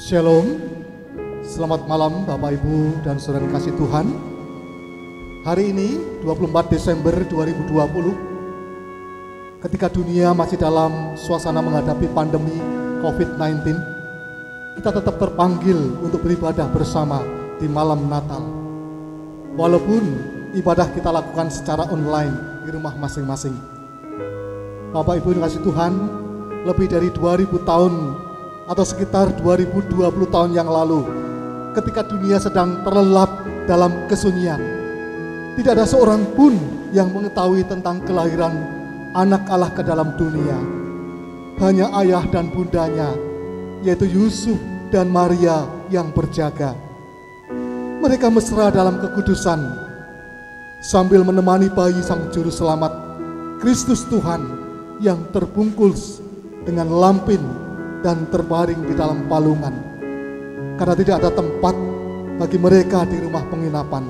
Shalom, selamat malam Bapak Ibu dan saudara kasih Tuhan. Hari ini 24 Desember 2020, ketika dunia masih dalam suasana menghadapi pandemi COVID-19, kita tetap terpanggil untuk beribadah bersama di malam Natal. Walaupun ibadah kita lakukan secara online di rumah masing-masing. Bapak Ibu dan kasih Tuhan, lebih dari 2000 tahun atau sekitar 2020 tahun yang lalu, ketika dunia sedang terlelap dalam kesunyian, tidak ada seorang pun yang mengetahui tentang kelahiran anak Allah ke dalam dunia. Hanya ayah dan bundanya, yaitu Yusuf dan Maria yang berjaga. Mereka mesra dalam kekudusan, sambil menemani bayi sang juru selamat, Kristus Tuhan yang terbungkus dengan lampin dan terbaring di dalam palungan, karena tidak ada tempat bagi mereka di rumah penginapan.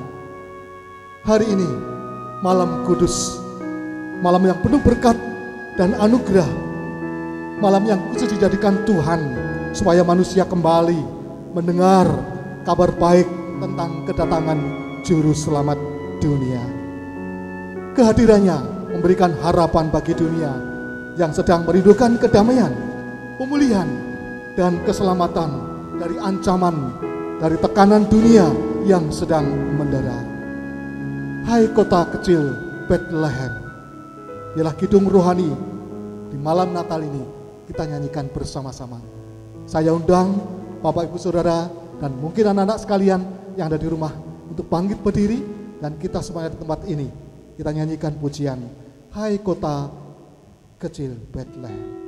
Hari ini malam kudus, malam yang penuh berkat dan anugerah, malam yang khusus dijadikan Tuhan supaya manusia kembali mendengar kabar baik tentang kedatangan Juru Selamat dunia. Kehadirannya memberikan harapan bagi dunia yang sedang merindukan kedamaian, pemulihan, dan keselamatan dari ancaman, dari tekanan dunia yang sedang mendera. Hai kota kecil Bethlehem, ialah kidung rohani di malam Natal ini kita nyanyikan bersama-sama. Saya undang Bapak Ibu Saudara dan mungkin anak-anak sekalian yang ada di rumah untuk bangkit berdiri, dan kita semuanya di tempat ini kita nyanyikan pujian Hai kota kecil Bethlehem.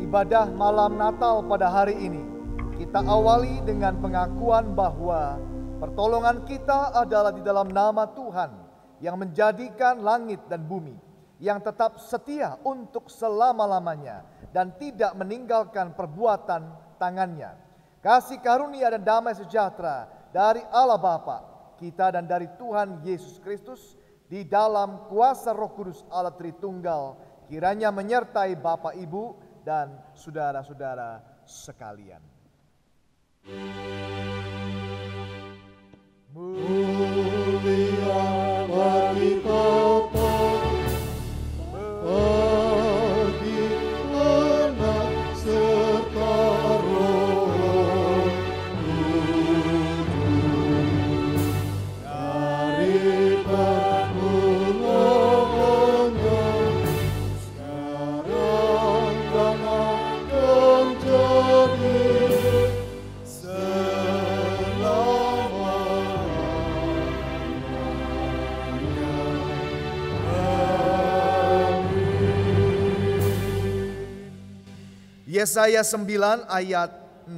Ibadah malam Natal pada hari ini kita awali dengan pengakuan bahwa pertolongan kita adalah di dalam nama Tuhan yang menjadikan langit dan bumi, yang tetap setia untuk selama-lamanya dan tidak meninggalkan perbuatan tangannya. Kasih karunia dan damai sejahtera dari Allah Bapa kita dan dari Tuhan Yesus Kristus di dalam kuasa Roh Kudus Allah Tritunggal kiranya menyertai Bapak, Ibu, dan saudara-saudara sekalian. Mulia bagi Bapa, bagi Anak serta Roh Kudus, dari permulaan sekarang dan akan jadi Yesaya 9 ayat 6.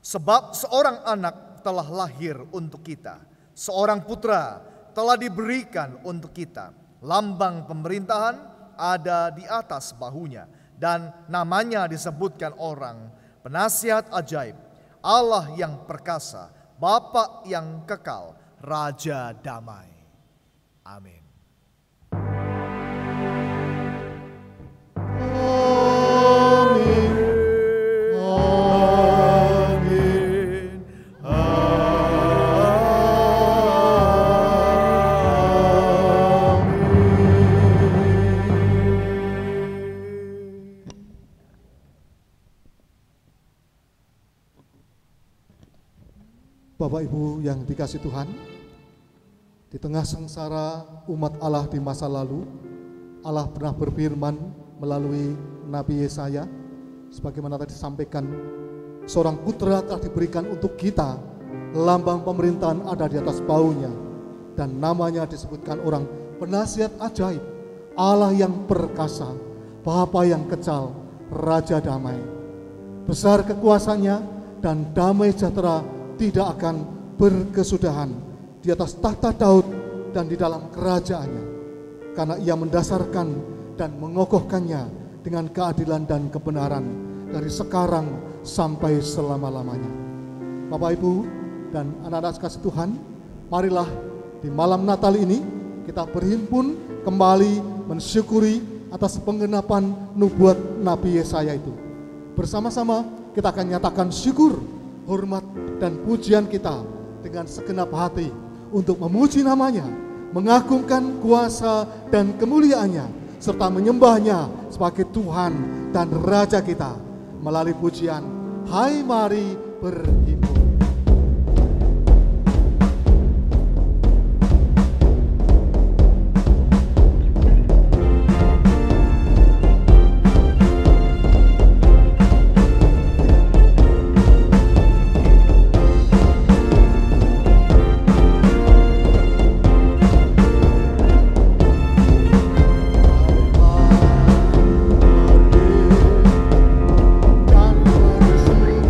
Sebab seorang anak telah lahir untuk kita, seorang putra telah diberikan untuk kita. Lambang pemerintahan ada di atas bahunya, dan namanya disebutkan orang Penasihat Ajaib, Allah yang perkasa, Bapa yang kekal, Raja Damai. Amin. Bapak Ibu yang dikasihi Tuhan, di tengah sengsara umat Allah di masa lalu, Allah pernah berfirman melalui Nabi Yesaya, sebagaimana tadi disampaikan, seorang putra telah diberikan untuk kita, lambang pemerintahan ada di atas bahunya, dan namanya disebutkan orang Penasihat Ajaib, Allah yang perkasa, Bapa yang kekal, Raja Damai. Besar kekuasaannya dan damai sejahtera tidak akan berkesudahan di atas tahta Daud dan di dalam kerajaannya, karena ia mendasarkan dan mengokohkannya dengan keadilan dan kebenaran dari sekarang sampai selama-lamanya. Bapak, Ibu, dan anak-anak kasih Tuhan, marilah di malam Natal ini kita berhimpun kembali mensyukuri atas penggenapan nubuat Nabi Yesaya itu. Bersama-sama kita akan nyatakan syukur, hormat, dan pujian kita dengan segenap hati untuk memuji namanya, mengagungkan kuasa dan kemuliaannya, serta menyembahnya sebagai Tuhan dan Raja kita melalui pujian Hai Mari Berhimpun. Dan bersyukuri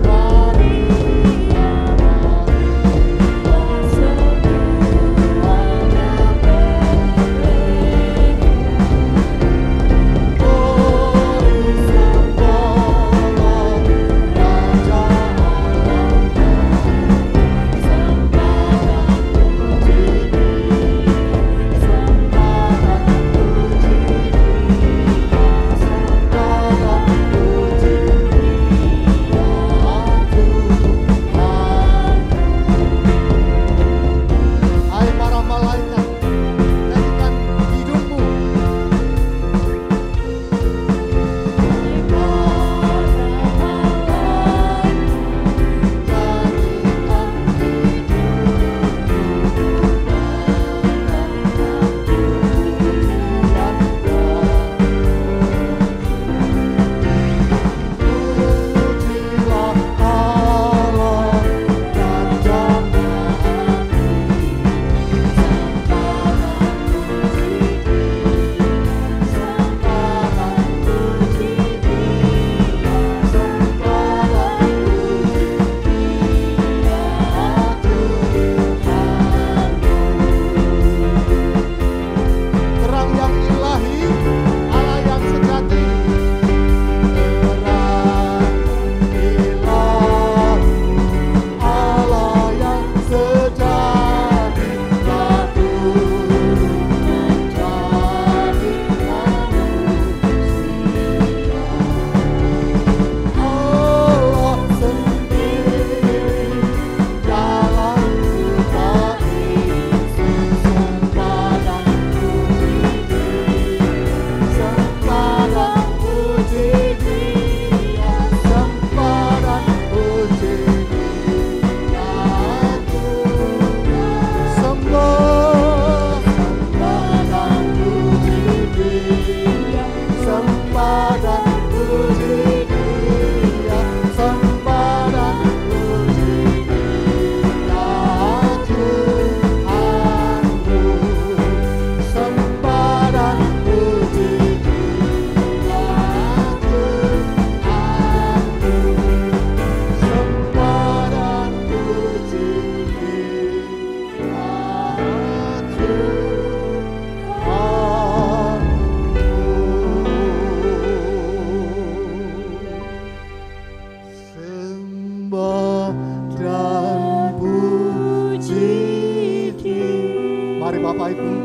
Bapak Ibu.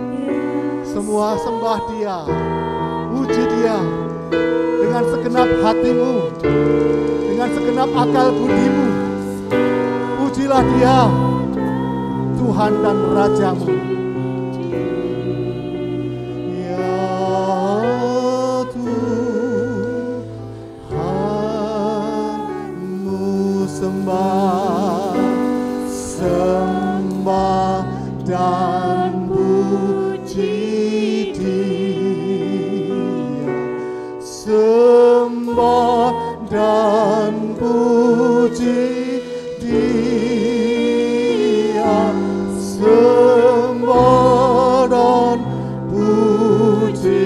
Semua sembah Dia, puji Dia dengan segenap hatimu, dengan segenap akal budimu. Pujilah Dia, Tuhan dan Rajamu. Sembah, sembah dan puji Dia, sembah dan puji Dia, sembah dan puji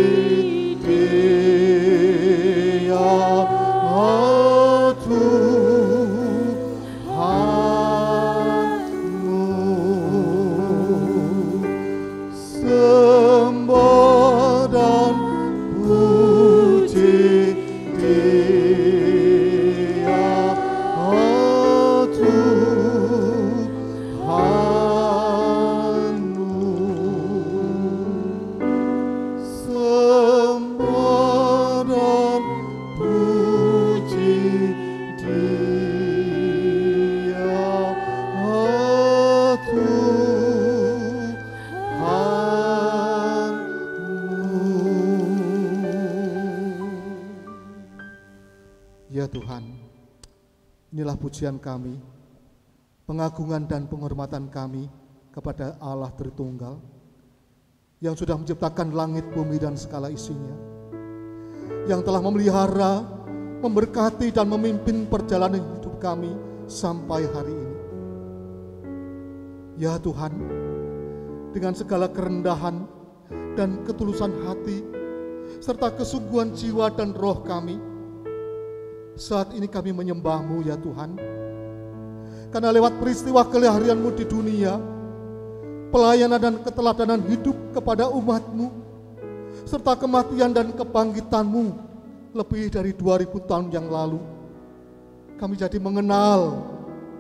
Dia. Ya Tuhan, inilah pujian kami, pengagungan dan penghormatan kami kepada Allah Tritunggal yang sudah menciptakan langit, bumi, dan segala isinya, yang telah memelihara, memberkati, dan memimpin perjalanan hidup kami sampai hari ini. Ya Tuhan, dengan segala kerendahan dan ketulusan hati, serta kesungguhan jiwa dan roh kami, saat ini kami menyembah-Mu ya Tuhan, karena lewat peristiwa kelahiran-Mu di dunia, pelayanan dan keteladanan hidup kepada umat-Mu, serta kematian dan kebangkitan-Mu lebih dari 2000 tahun yang lalu, kami jadi mengenal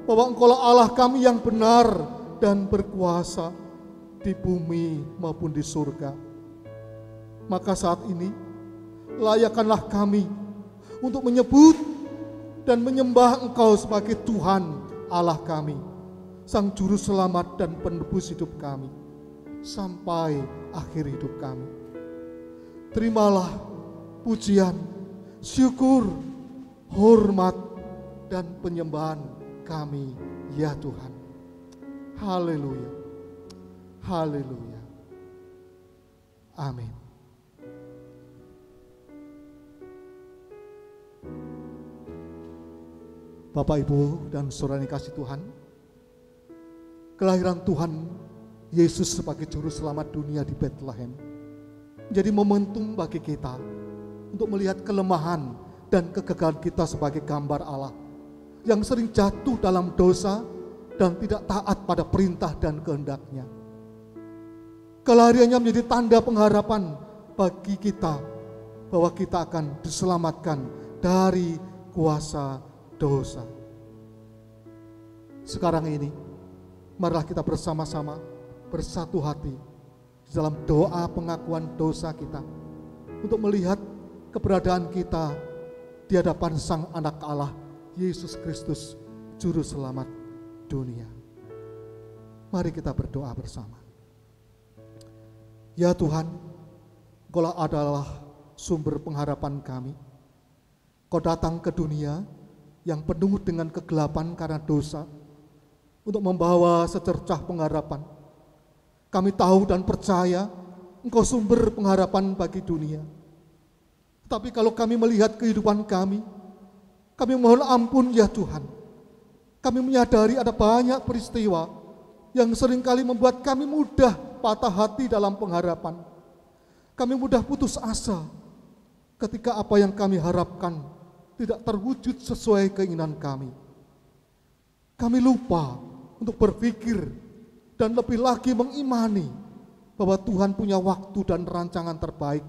bahwa Engkaulah Allah kami yang benar dan berkuasa di bumi maupun di surga. Maka saat ini layakkanlah kami untuk menyebut dan menyembah Engkau sebagai Tuhan Allah kami, Sang Juru Selamat dan Penebus hidup kami, sampai akhir hidup kami. Terimalah pujian, syukur, hormat, dan penyembahan kami ya Tuhan. Haleluya, haleluya, amin. Bapak, Ibu, dan saudara yang kasih Tuhan, kelahiran Tuhan Yesus sebagai Juru Selamat dunia di Bethlehem menjadi momentum bagi kita untuk melihat kelemahan dan kegagalan kita sebagai gambar Allah yang sering jatuh dalam dosa dan tidak taat pada perintah dan kehendak-Nya. Kelahirannya menjadi tanda pengharapan bagi kita bahwa kita akan diselamatkan dari kuasa dosa. Sekarang ini, marilah kita bersama-sama bersatu hati di dalam doa pengakuan dosa kita untuk melihat keberadaan kita di hadapan Sang Anak Allah, Yesus Kristus, Juru Selamat dunia. Mari kita berdoa bersama. Ya Tuhan, Engkau adalah sumber pengharapan kami. Kau datang ke dunia yang penuh dengan kegelapan karena dosa, untuk membawa secercah pengharapan. Kami tahu dan percaya Engkau sumber pengharapan bagi dunia. Tapi kalau kami melihat kehidupan kami mohon ampun ya Tuhan. Kami menyadari ada banyak peristiwa yang seringkali membuat kami mudah patah hati dalam pengharapan. Kami mudah putus asa ketika apa yang kami harapkan tidak terwujud sesuai keinginan kami. Kami lupa untuk berpikir dan lebih lagi mengimani bahwa Tuhan punya waktu dan rancangan terbaik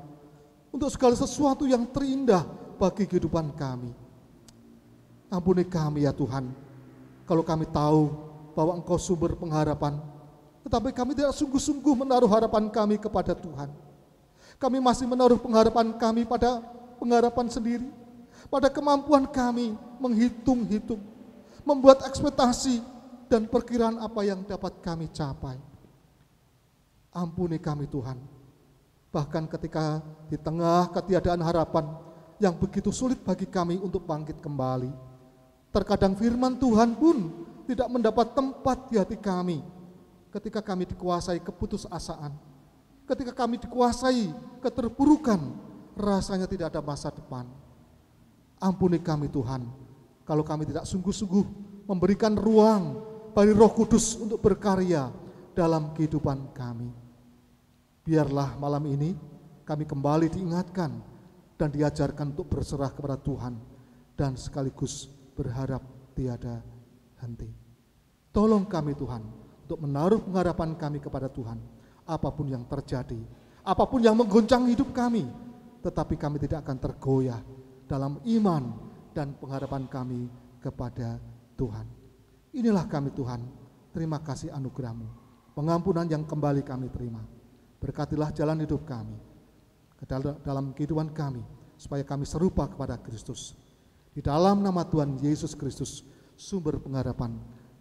untuk segala sesuatu yang terindah bagi kehidupan kami. Ampuni kami ya Tuhan, kalau kami tahu bahwa Engkau sumber pengharapan, Tetapi kami tidak sungguh-sungguh menaruh harapan kami kepada Tuhan. Kami masih menaruh pengharapan kami pada pengharapan sendiri, pada kemampuan kami menghitung-hitung, membuat ekspektasi dan perkiraan apa yang dapat kami capai. Ampuni kami Tuhan, bahkan ketika di tengah ketiadaan harapan yang begitu sulit bagi kami untuk bangkit kembali, terkadang firman Tuhan pun tidak mendapat tempat di hati kami. Ketika kami dikuasai keputusasaan, ketika kami dikuasai keterpurukan, rasanya tidak ada masa depan. Ampuni kami Tuhan, kalau kami tidak sungguh-sungguh memberikan ruang bagi Roh Kudus untuk berkarya dalam kehidupan kami. Biarlah malam ini kami kembali diingatkan dan diajarkan untuk berserah kepada Tuhan dan sekaligus berharap tiada henti. Tolong kami Tuhan untuk menaruh pengharapan kami kepada Tuhan, apapun yang terjadi, apapun yang menggoncang hidup kami, tetapi kami tidak akan tergoyah dalam iman dan pengharapan kami kepada Tuhan. Inilah kami Tuhan, terima kasih anugerah-Mu, pengampunan yang kembali kami terima. Berkatilah jalan hidup kami, dalam kehidupan kami, supaya kami serupa kepada Kristus. Di dalam nama Tuhan Yesus Kristus, sumber pengharapan,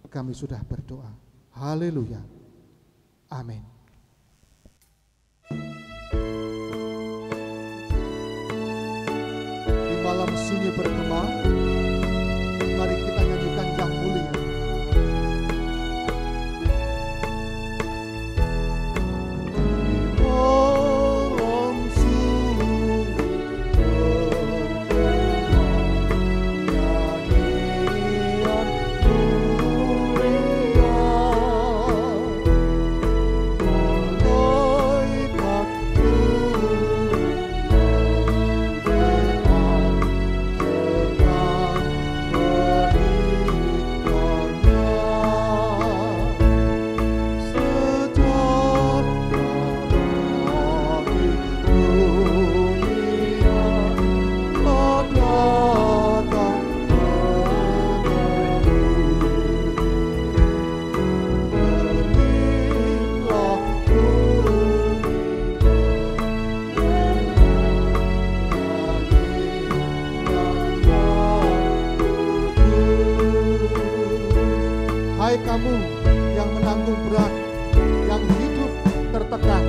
kami sudah berdoa. Haleluya. Amin. Di malam sunyi bergema, mari kita nyanyikan yang mulia. Kamu yang menanggung berat, yang hidup tertekan,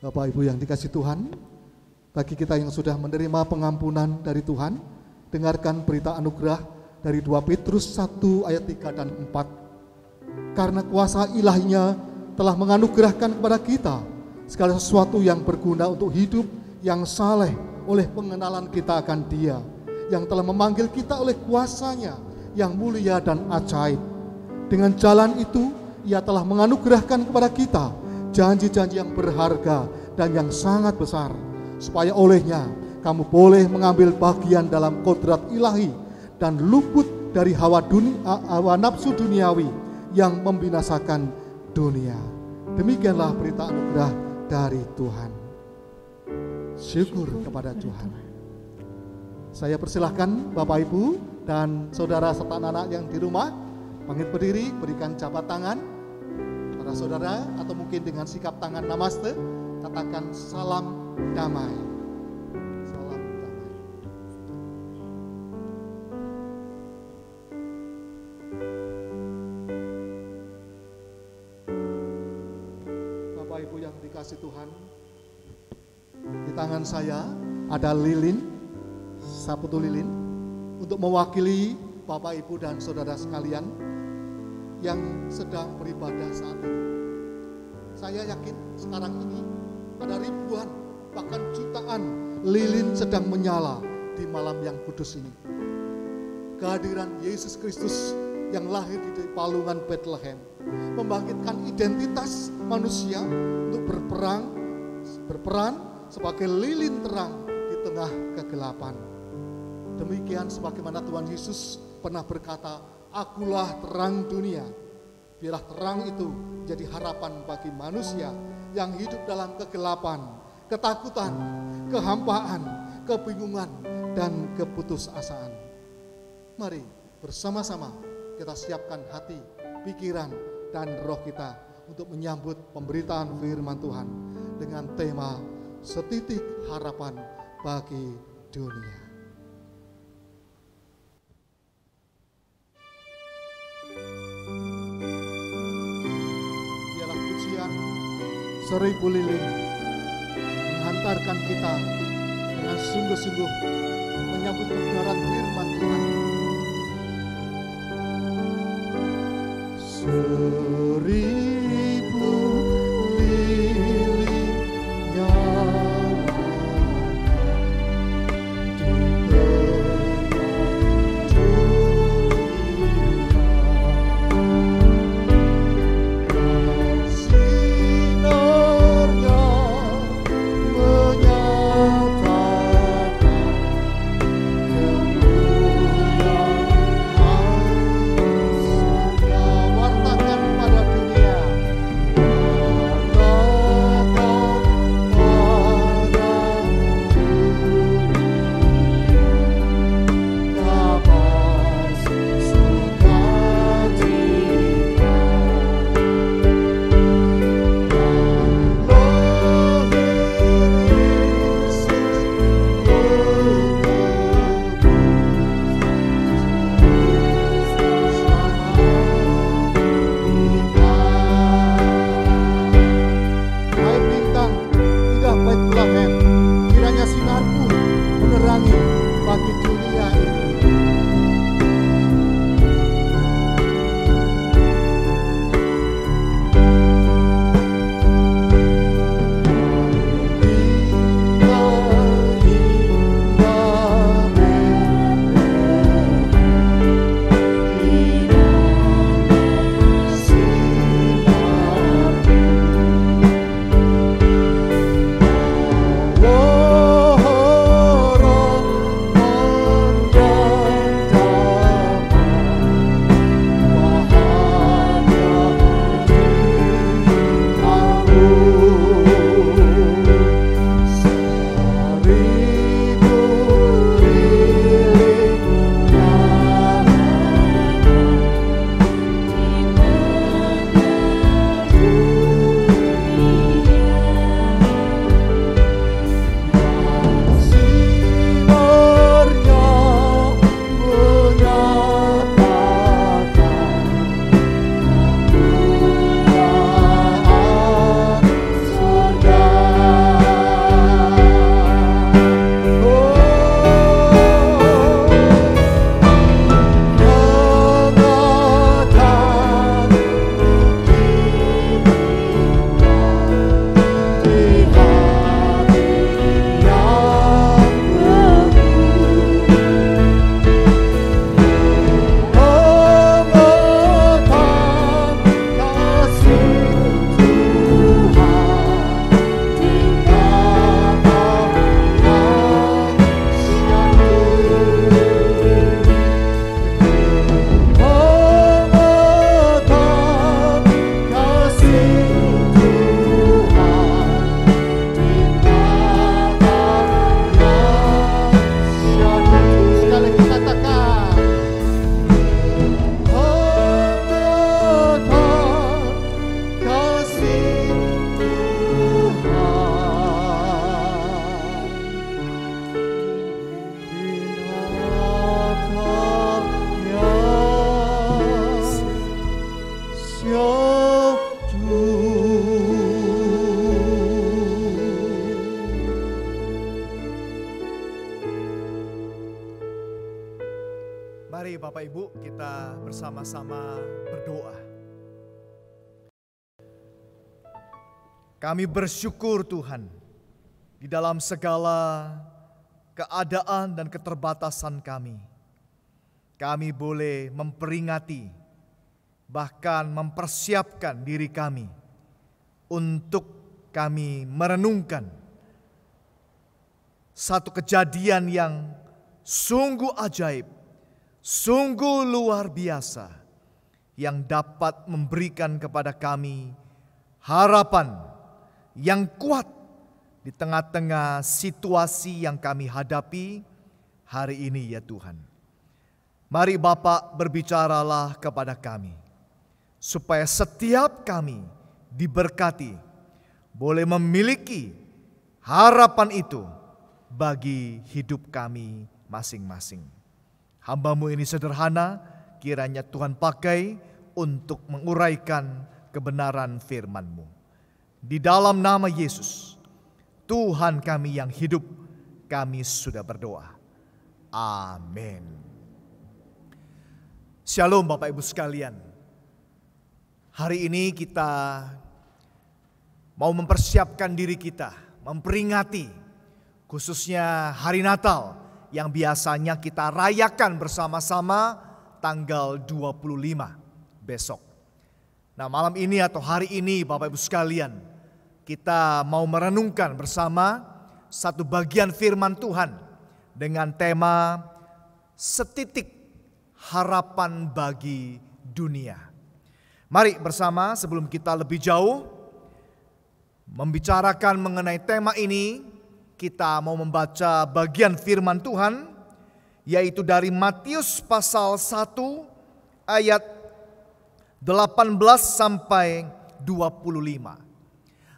Bapak Ibu yang dikasihi Tuhan, bagi kita yang sudah menerima pengampunan dari Tuhan, dengarkan berita anugerah dari 2 Petrus 1 ayat 3 dan 4. Karena kuasa ilahinya telah menganugerahkan kepada kita segala sesuatu yang berguna untuk hidup yang saleh oleh pengenalan kita akan Dia, yang telah memanggil kita oleh kuasanya yang mulia dan ajaib. Dengan jalan itu, Ia telah menganugerahkan kepada kita janji-janji yang berharga dan yang sangat besar, supaya olehnya kamu boleh mengambil bagian dalam kodrat ilahi dan luput dari hawa nafsu duniawi yang membinasakan dunia. Demikianlah berita anugerah dari Tuhan. Syukur kepada Tuhan. Saya persilahkan Bapak Ibu dan saudara serta anak-anak yang di rumah bangkit berdiri, berikan jabat tangan para saudara, atau mungkin dengan sikap tangan namaste katakan salam damai. Salam damai. Bapak Ibu yang dikasih Tuhan, di tangan saya ada lilin, saputu lilin, untuk mewakili Bapak Ibu dan saudara sekalian yang sedang beribadah saat ini. Saya yakin sekarang ini ada ribuan, bahkan jutaan lilin sedang menyala di malam yang kudus ini. Kehadiran Yesus Kristus yang lahir di palungan Bethlehem membangkitkan identitas manusia untuk berperan sebagai lilin terang di tengah kegelapan. Demikian sebagaimana Tuhan Yesus pernah berkata, "Akulah terang dunia." Biarlah terang itu jadi harapan bagi manusia yang hidup dalam kegelapan, ketakutan, kehampaan, kebingungan, dan keputusasaan. Mari bersama-sama kita siapkan hati, pikiran, dan roh kita untuk menyambut pemberitaan firman Tuhan dengan tema Setitik Harapan bagi Dunia. Biarlah pujian 1000 lilin menghantarkan kita dengan sungguh-sungguh menyambut kebenaran firman Tuhan. 1000 lilin nyala di tengah dunia, sinarnya menyatakan kemuliaan surga. Wartakan pada dunia Mari Bapak Ibu kita bersama-sama berdoa. Kami bersyukur Tuhan, di dalam segala keadaan dan keterbatasan kami boleh memperingati, bahkan mempersiapkan diri kami untuk kami merenungkan satu kejadian yang sungguh ajaib, sungguh luar biasa, yang dapat memberikan kepada kami harapan yang kuat di tengah-tengah situasi yang kami hadapi hari ini ya Tuhan. Mari Bapak berbicaralah kepada kami, supaya setiap kami diberkati, boleh memiliki harapan itu bagi hidup kami masing-masing. Hamba-Mu ini sederhana, kiranya Tuhan pakai untuk menguraikan kebenaran firman-Mu. Di dalam nama Yesus, Tuhan kami yang hidup, kami sudah berdoa. Amin. Shalom Bapak Ibu sekalian. Hari ini kita mau mempersiapkan diri kita, memperingati khususnya hari Natal yang biasanya kita rayakan bersama-sama tanggal 25 besok. Nah, malam ini atau hari ini Bapak Ibu sekalian, kita mau merenungkan bersama satu bagian firman Tuhan dengan tema setitik harapan bagi dunia. Mari bersama sebelum kita lebih jauh membicarakan mengenai tema ini, kita mau membaca bagian firman Tuhan, yaitu dari Matius pasal 1 ayat 18 sampai 25.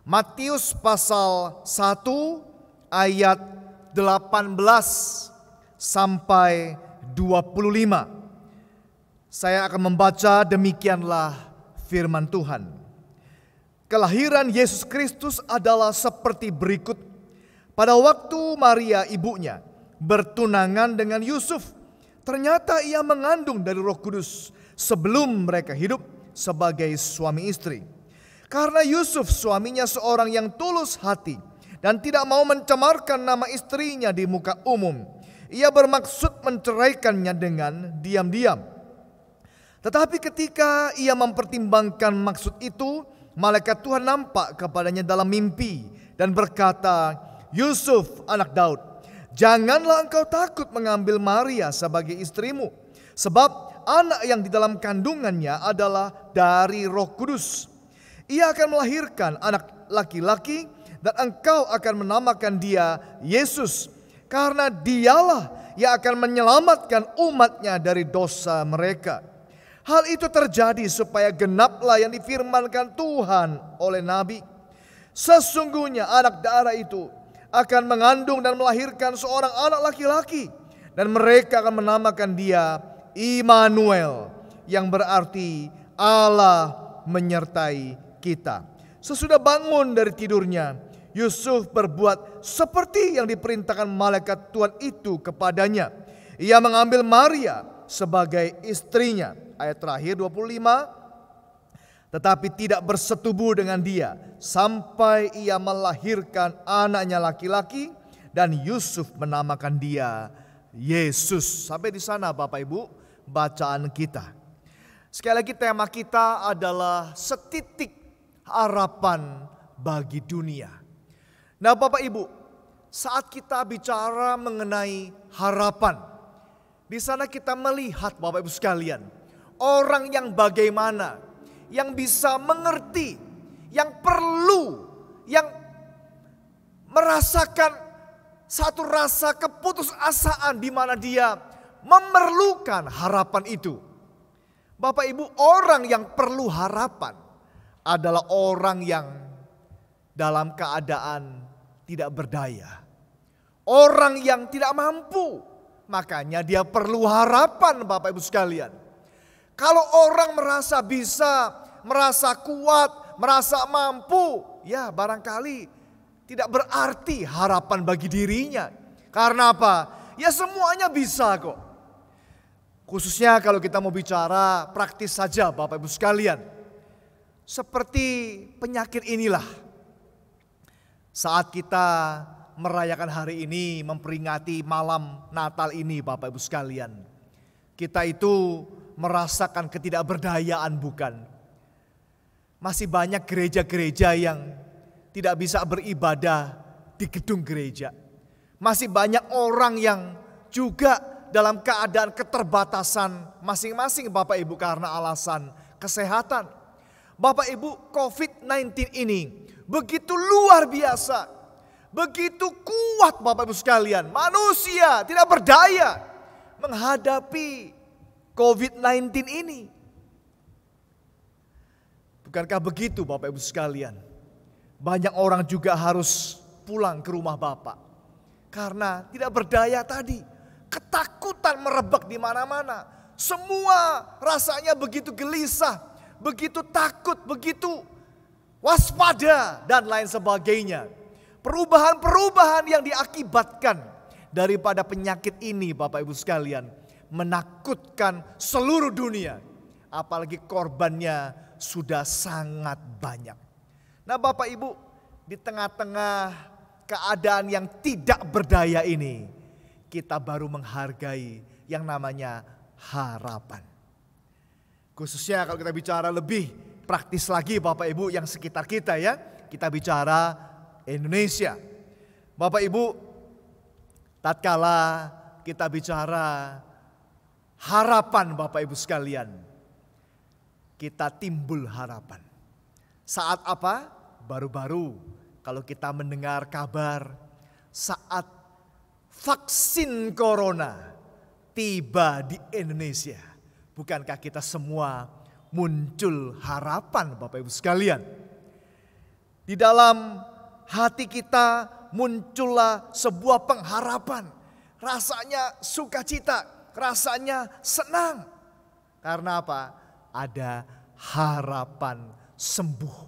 Matius pasal 1 ayat 18 sampai 25. Saya akan membaca, demikianlah firman Tuhan. Kelahiran Yesus Kristus adalah seperti berikut. Pada waktu Maria ibunya bertunangan dengan Yusuf, ternyata ia mengandung dari Roh Kudus sebelum mereka hidup sebagai suami istri. Karena Yusuf suaminya seorang yang tulus hati dan tidak mau mencemarkan nama istrinya di muka umum, ia bermaksud menceraikannya dengan diam-diam. Tetapi ketika ia mempertimbangkan maksud itu, malaikat Tuhan nampak kepadanya dalam mimpi dan berkata, Yusuf anak Daud, janganlah engkau takut mengambil Maria sebagai istrimu, sebab anak yang di dalam kandungannya adalah dari Roh Kudus. Ia akan melahirkan anak laki-laki dan engkau akan menamakan dia Yesus, karena dialah yang akan menyelamatkan umatnya dari dosa mereka. Hal itu terjadi supaya genaplah yang difirmankan Tuhan oleh Nabi. Sesungguhnya anak darah itu akan mengandung dan melahirkan seorang anak laki-laki, dan mereka akan menamakan dia Immanuel, yang berarti Allah menyertai kita. Sesudah bangun dari tidurnya, Yusuf berbuat seperti yang diperintahkan malaikat Tuhan itu kepadanya. Ia mengambil Maria sebagai istrinya. Ayat terakhir 25. Tetapi tidak bersetubuh dengan dia sampai ia melahirkan anaknya laki-laki, dan Yusuf menamakan dia Yesus. Sampai di sana Bapak Ibu bacaan kita. Sekali lagi tema kita adalah setitik harapan bagi dunia. Nah Bapak Ibu, saat kita bicara mengenai harapan, di sana kita melihat Bapak Ibu sekalian, orang yang bagaimana, yang bisa mengerti, yang perlu, yang merasakan satu rasa keputusasaan di mana dia memerlukan harapan itu. Bapak Ibu, orang yang perlu harapan adalah orang yang dalam keadaan tidak berdaya. Orang yang tidak mampu, makanya dia perlu harapan Bapak Ibu sekalian. Kalau orang merasa bisa, merasa kuat, merasa mampu, ya barangkali tidak berarti harapan bagi dirinya. Karena apa? Ya semuanya bisa kok. Khususnya kalau kita mau bicara praktis saja Bapak Ibu sekalian. Seperti penyakit inilah. Saat kita merayakan hari ini, memperingati malam Natal ini Bapak Ibu sekalian. Kita itu merasakan ketidakberdayaan bukan? Masih banyak gereja-gereja yang tidak bisa beribadah di gedung gereja. Masih banyak orang yang juga dalam keadaan keterbatasan masing-masing Bapak Ibu karena alasan kesehatan. Bapak Ibu, COVID-19 ini begitu luar biasa, begitu kuat Bapak Ibu sekalian. Manusia tidak berdaya menghadapi COVID-19 ini. Bukankah begitu Bapak Ibu sekalian? Banyak orang juga harus pulang ke rumah Bapak karena tidak berdaya tadi. Ketakutan merebak di mana-mana. Semua rasanya begitu gelisah, begitu takut, begitu waspada dan lain sebagainya. Perubahan-perubahan yang diakibatkan daripada penyakit ini Bapak Ibu sekalian menakutkan seluruh dunia. Apalagi korbannya sudah sangat banyak. Nah Bapak Ibu, di tengah-tengah keadaan yang tidak berdaya ini, kita baru menghargai yang namanya harapan. Khususnya kalau kita bicara lebih praktis lagi Bapak Ibu yang sekitar kita ya. Kita bicara Indonesia. Bapak Ibu, tatkala kita bicara harapan Bapak Ibu sekalian, kita timbul harapan. Saat apa? Baru-baru kalau kita mendengar kabar saat vaksin corona tiba di Indonesia. Bukankah kita semua muncul harapan Bapak Ibu sekalian? Di dalam hati kita muncullah sebuah pengharapan. Rasanya sukacita, rasanya senang. Karena apa? Ada harapan sembuh.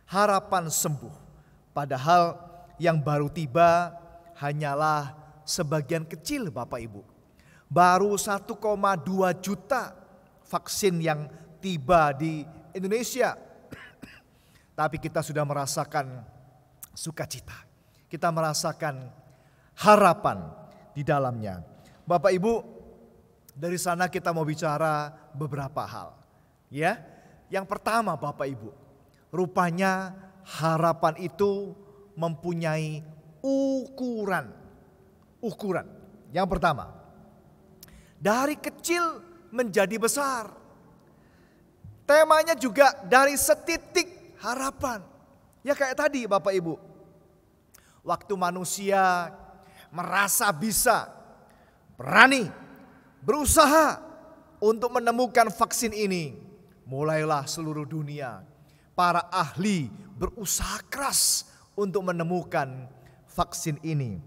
Harapan sembuh. Padahal yang baru tiba hanyalah sebagian kecil Bapak Ibu. Baru 1,2 juta vaksin yang tiba di Indonesia. Tapi kita sudah merasakan sukacita. Kita merasakan harapan di dalamnya. Bapak Ibu, dari sana kita mau bicara beberapa hal. Ya, yang pertama Bapak Ibu, rupanya harapan itu mempunyai ukuran. Yang pertama, dari kecil menjadi besar. Temanya juga dari setitik harapan. Ya kayak tadi Bapak Ibu. Waktu manusia merasa bisa, berani, berusaha untuk menemukan vaksin ini, mulailah seluruh dunia, para ahli berusaha keras untuk menemukan vaksin ini.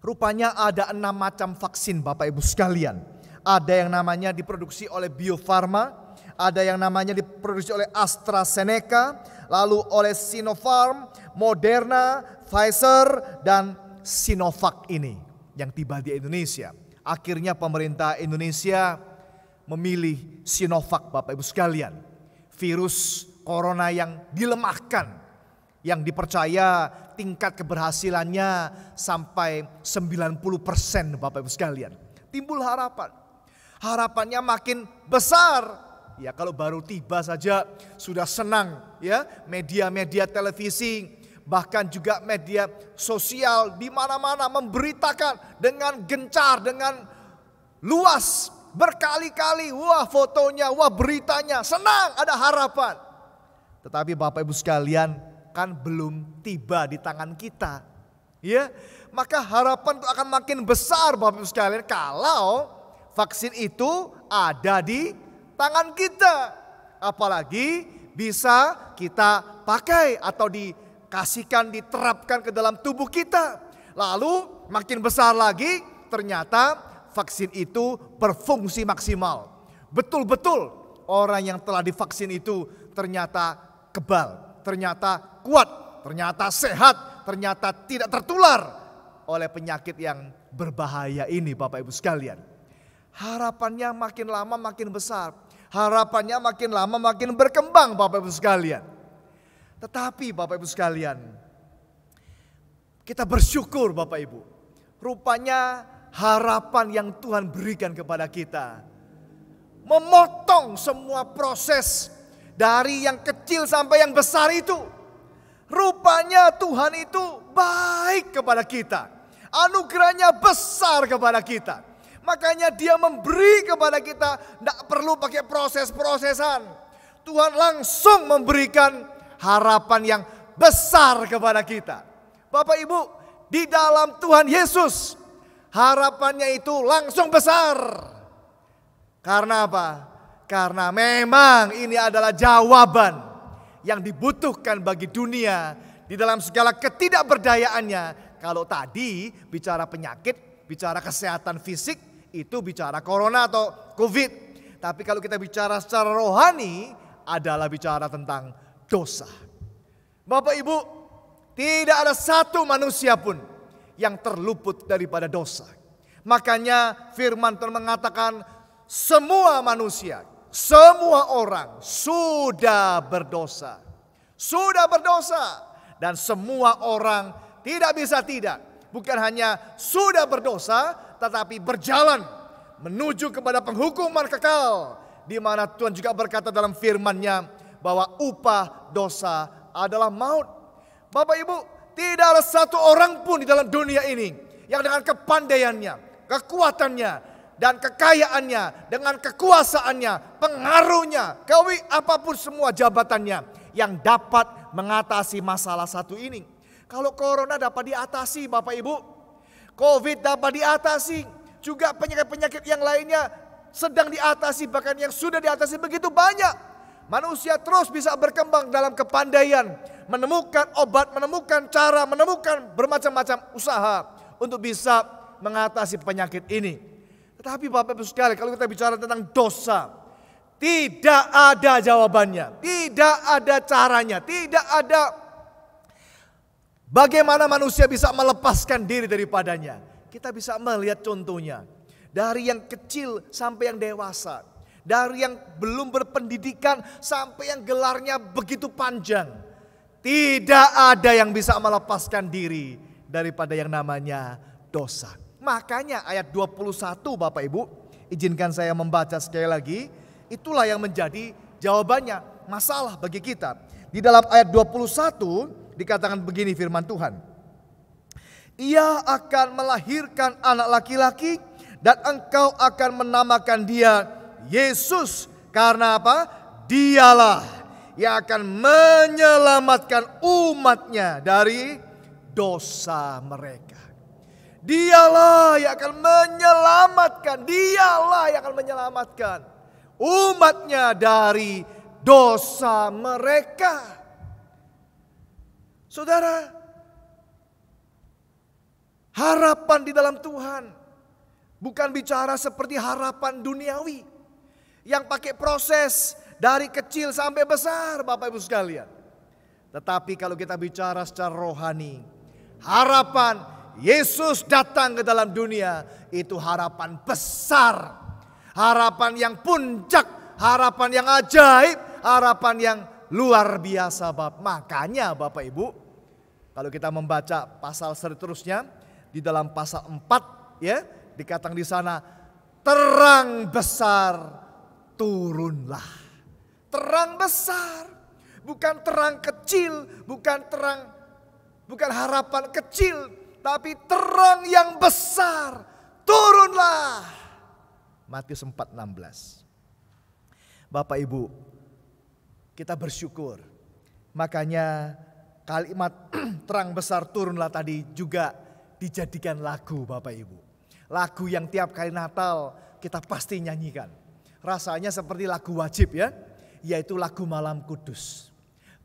Rupanya ada 6 macam vaksin Bapak Ibu sekalian. Ada yang namanya diproduksi oleh Bio Farma, ada yang namanya diproduksi oleh AstraZeneca, lalu oleh Sinopharm, Moderna, Pfizer, dan Sinovac ini yang tiba di Indonesia. Akhirnya pemerintah Indonesia memilih Sinovac Bapak Ibu sekalian. Virus corona yang dilemahkan, yang dipercaya tingkat keberhasilannya sampai 90% Bapak Ibu sekalian. Timbul harapan. Harapannya makin besar. Ya kalau baru tiba saja sudah senang ya, media-media televisi bahkan juga media sosial di mana-mana memberitakan dengan gencar, dengan luas, berkali-kali, wah fotonya, wah beritanya, senang, ada harapan. Tetapi Bapak Ibu sekalian, kan belum tiba di tangan kita. Ya, maka harapan itu akan makin besar Bapak Ibu sekalian kalau vaksin itu ada di tangan kita. Apalagi bisa kita pakai atau dikasihkan, diterapkan ke dalam tubuh kita. Lalu makin besar lagi ternyata vaksin itu berfungsi maksimal. Betul-betul orang yang telah divaksin itu ternyata kebal, ternyata kuat, ternyata sehat, ternyata tidak tertular oleh penyakit yang berbahaya ini Bapak Ibu sekalian. harapannya makin lama makin besar. Harapannya makin lama makin berkembang Bapak Ibu sekalian. Tetapi Bapak Ibu sekalian, kita bersyukur Bapak Ibu. Rupanya harapan yang Tuhan berikan kepada kita memotong semua proses dari yang kecil sampai yang besar itu. Rupanya Tuhan itu baik kepada kita. Anugerahnya besar kepada kita. Makanya Dia memberi kepada kita, tidak perlu pakai proses-prosesan. Tuhan langsung memberikan harapan yang besar kepada kita. Bapak Ibu, di dalam Tuhan Yesus harapannya itu langsung besar. Karena apa? Karena memang ini adalah jawaban yang dibutuhkan bagi dunia di dalam segala ketidakberdayaannya. Kalau tadi bicara penyakit, bicara kesehatan fisik, itu bicara corona atau COVID. Tapi kalau kita bicara secara rohani, adalah bicara tentang dosa. Bapak Ibu, tidak ada satu manusia pun yang terluput daripada dosa. Makanya firman Tuhan mengatakan semua manusia, semua orang sudah berdosa. Sudah berdosa. Dan semua orang tidak bisa tidak. Bukan hanya sudah berdosa, tetapi berjalan menuju kepada penghukuman kekal. Di mana Tuhan juga berkata dalam firman-Nya bahwa upah dosa adalah maut. Bapak Ibu, tidak ada satu orang pun di dalam dunia ini yang dengan kepandaiannya, kekuatannya, dan kekayaannya, dengan kekuasaannya, pengaruhnya, apapun semua jabatannya, yang dapat mengatasi masalah satu ini. Kalau corona dapat diatasi Bapak Ibu, COVID dapat diatasi, juga penyakit-penyakit yang lainnya sedang diatasi, bahkan yang sudah diatasi begitu banyak. Manusia terus bisa berkembang dalam kepandaian, menemukan obat, menemukan cara, menemukan bermacam-macam usaha untuk bisa mengatasi penyakit ini. Tetapi Bapak Ibu sekalian, kalau kita bicara tentang dosa, tidak ada jawabannya, tidak ada caranya, tidak ada bagaimana manusia bisa melepaskan diri daripadanya. Kita bisa melihat contohnya dari yang kecil sampai yang dewasa, dari yang belum berpendidikan sampai yang gelarnya begitu panjang. Tidak ada yang bisa melepaskan diri daripada yang namanya dosa. Makanya ayat 21 Bapak Ibu, izinkan saya membaca sekali lagi. Itulah yang menjadi jawabannya masalah bagi kita. Di dalam ayat 21 dikatakan begini firman Tuhan. Ia akan melahirkan anak laki-laki dan engkau akan menamakan dia Yesus. Karena apa? Dialah yang akan menyelamatkan umatnya dari dosa mereka. Dialah yang akan menyelamatkan. Dialah yang akan menyelamatkan umatnya dari dosa mereka. Saudara, harapan di dalam Tuhan bukan bicara seperti harapan duniawi yang pakai proses dari kecil sampai besar Bapak Ibu sekalian. Tetapi kalau kita bicara secara rohani, harapan Yesus datang ke dalam dunia itu harapan besar. Harapan yang puncak, harapan yang ajaib, harapan yang luar biasa Bapak. Makanya Bapak Ibu, kalau kita membaca pasal seterusnya di dalam pasal 4 ya, dikatakan di sana terang besar turunlah. Terang besar, bukan terang kecil, bukan harapan kecil, tapi terang yang besar turunlah. Matius 4:16. Bapak Ibu, kita bersyukur. Makanya kalimat terang besar turunlah tadi juga dijadikan lagu Bapak Ibu. Lagu yang tiap kali Natal kita pasti nyanyikan. Rasanya seperti lagu wajib ya, yaitu lagu Malam Kudus.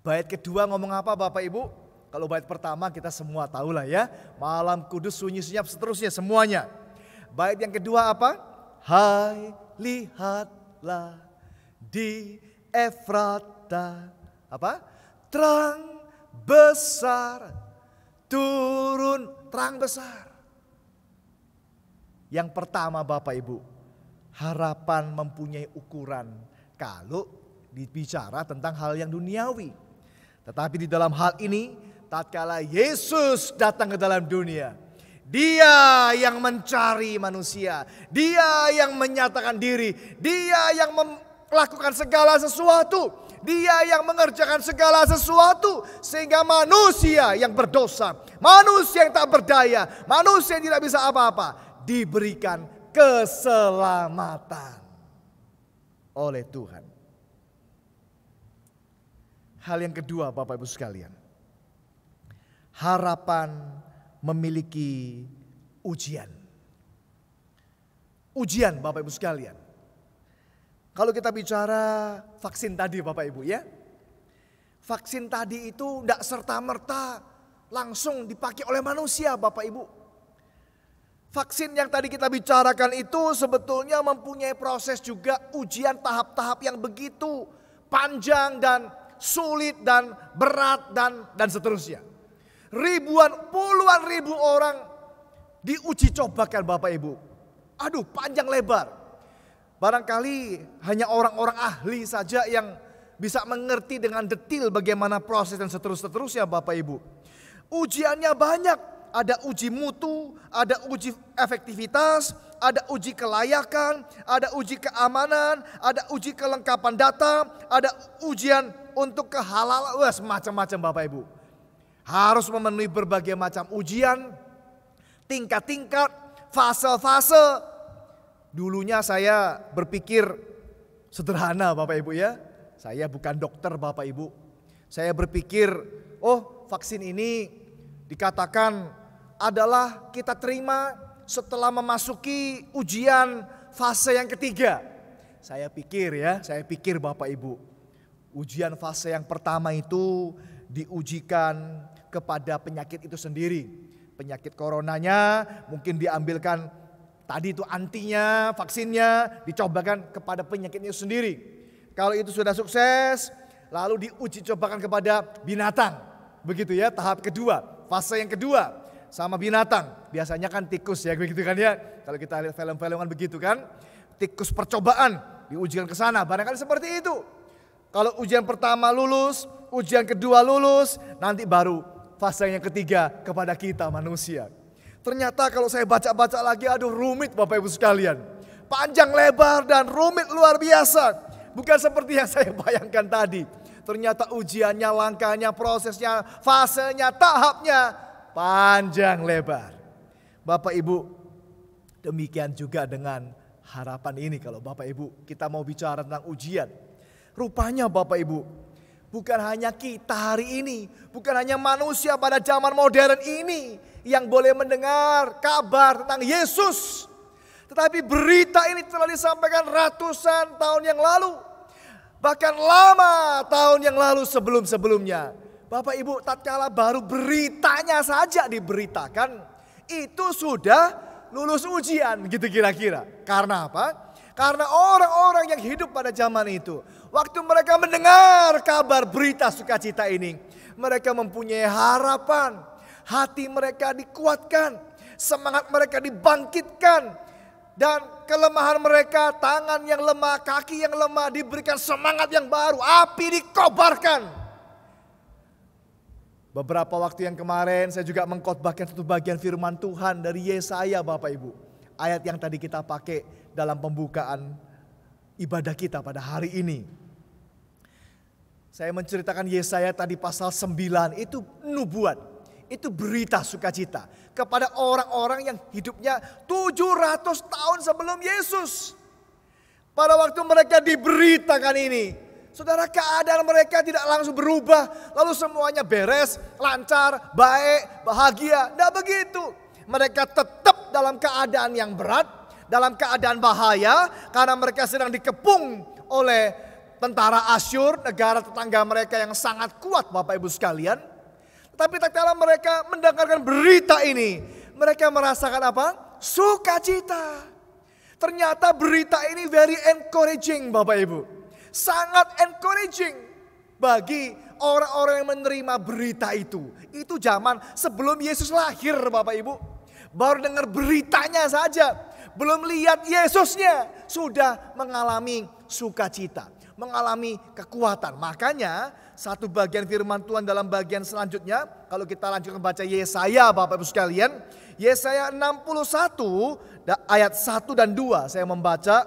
Bait kedua ngomong apa Bapak Ibu? Kalau bait pertama kita semua tahu lah ya. Malam Kudus sunyi senyap seterusnya semuanya. Bait yang kedua apa? Hai lihatlah di Efrata. Apa? Terang besar turun, terang besar. Yang pertama Bapak Ibu, Harapan mempunyai ukuran kalau dibicara tentang hal yang duniawi. Tetapi di dalam hal ini, tatkala Yesus datang ke dalam dunia, Dia yang mencari manusia, Dia yang menyatakan diri, Dia yang melakukan segala sesuatu, Dia yang mengerjakan segala sesuatu, sehingga manusia yang berdosa, manusia yang tak berdaya, manusia yang tidak bisa apa-apa, diberikan keselamatan oleh Tuhan. Hal yang kedua, Bapak Ibu sekalian, harapan memiliki ujian. Ujian, Bapak Ibu sekalian. Kalau kita bicara vaksin tadi, Bapak Ibu ya, vaksin tadi itu tidak serta-merta langsung dipakai oleh manusia, Bapak Ibu. Vaksin yang tadi kita bicarakan itu sebetulnya mempunyai proses juga ujian tahap-tahap yang begitu panjang dan sulit dan berat dan seterusnya. Puluhan ribu orang diuji cobakan, Bapak Ibu. Aduh, panjang lebar. Barangkali hanya orang-orang ahli saja yang bisa mengerti dengan detail bagaimana proses dan seterusnya, Bapak Ibu. Ujiannya banyak. Ada uji mutu, ada uji efektivitas, ada uji kelayakan, ada uji keamanan, ada uji kelengkapan data, ada ujian untuk kehalalan, semacam-macam, Bapak Ibu. Harus memenuhi berbagai macam ujian, tingkat-tingkat, fase-fase. Dulunya saya berpikir sederhana, Bapak Ibu ya. Saya bukan dokter, Bapak Ibu. Saya berpikir, vaksin ini dikatakan adalah kita terima setelah memasuki ujian fase yang ketiga. Saya pikir Bapak Ibu, ujian fase yang pertama itu diujikan kepada penyakit itu sendiri. Penyakit coronanya mungkin diambilkan tadi itu antinya, vaksinnya dicobakan kepada penyakit itu sendiri. Kalau itu sudah sukses, lalu diuji cobakan kepada binatang. Begitu ya, tahap kedua, fase yang kedua. Sama binatang, biasanya kan tikus ya, begitu kan ya. Kalau kita lihat film-film kan begitu kan, tikus percobaan diujikan ke sana, barangkali seperti itu. Kalau ujian pertama lulus, ujian kedua lulus, nanti baru fase yang ketiga kepada kita manusia. Ternyata kalau saya baca-baca lagi, aduh rumit Bapak Ibu sekalian. Panjang lebar dan rumit luar biasa. Bukan seperti yang saya bayangkan tadi. Ternyata ujiannya, langkahnya, prosesnya, fasenya, tahapnya panjang lebar. Bapak Ibu, demikian juga dengan harapan ini. Kalau Bapak Ibu kita mau bicara tentang ujian, rupanya Bapak Ibu, bukan hanya kita hari ini, bukan hanya manusia pada zaman modern ini yang boleh mendengar kabar tentang Yesus. Tetapi berita ini telah disampaikan ratusan tahun yang lalu, bahkan lama tahun yang lalu sebelum-sebelumnya. Bapak Ibu, tatkala baru beritanya saja diberitakan, itu sudah lulus ujian gitu kira-kira. Karena apa? Karena orang-orang yang hidup pada zaman itu, waktu mereka mendengar kabar berita sukacita ini, mereka mempunyai harapan, hati mereka dikuatkan, semangat mereka dibangkitkan, dan kelemahan mereka, tangan yang lemah, kaki yang lemah diberikan semangat yang baru, api dikobarkan. Beberapa waktu yang kemarin saya juga mengkhotbahkan satu bagian firman Tuhan dari Yesaya, Bapak Ibu. Ayat yang tadi kita pakai dalam pembukaan ibadah kita pada hari ini. Saya menceritakan Yesaya tadi pasal 9, itu nubuat. Itu berita sukacita kepada orang-orang yang hidupnya 700 tahun sebelum Yesus. Pada waktu mereka diberitakan ini, saudara, keadaan mereka tidak langsung berubah, lalu semuanya beres, lancar, baik, bahagia. Tidak begitu. Mereka tetap dalam keadaan yang berat, dalam keadaan bahaya, karena mereka sedang dikepung oleh tentara Asyur, negara tetangga mereka yang sangat kuat, Bapak Ibu sekalian. Tapi tatkala mereka mendengarkan berita ini, mereka merasakan apa? Sukacita. Ternyata berita ini very encouraging, Bapak Ibu. Sangat encouraging bagi orang-orang yang menerima berita itu. Itu zaman sebelum Yesus lahir, Bapak Ibu. Baru dengar beritanya saja. belum lihat Yesusnya, sudah mengalami sukacita, mengalami kekuatan. Makanya satu bagian firman Tuhan dalam bagian selanjutnya, kalau kita lanjutkan baca Yesaya Bapak Ibu sekalian, Yesaya 61 ayat 1 dan 2 saya membaca.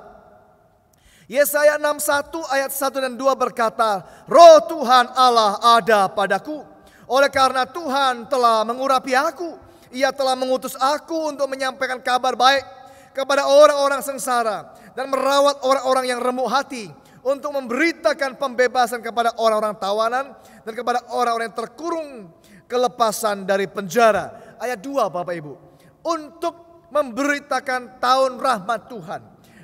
Yesaya 61 ayat 1 dan 2 berkata, Roh Tuhan Allah ada padaku, oleh karena Tuhan telah mengurapi aku. Ia telah mengutus aku untuk menyampaikan kabar baik kepada orang-orang sengsara dan merawat orang-orang yang remuk hati, untuk memberitakan pembebasan kepada orang-orang tawanan dan kepada orang-orang yang terkurung kelepasan dari penjara. Ayat 2 Bapak Ibu, untuk memberitakan tahun rahmat Tuhan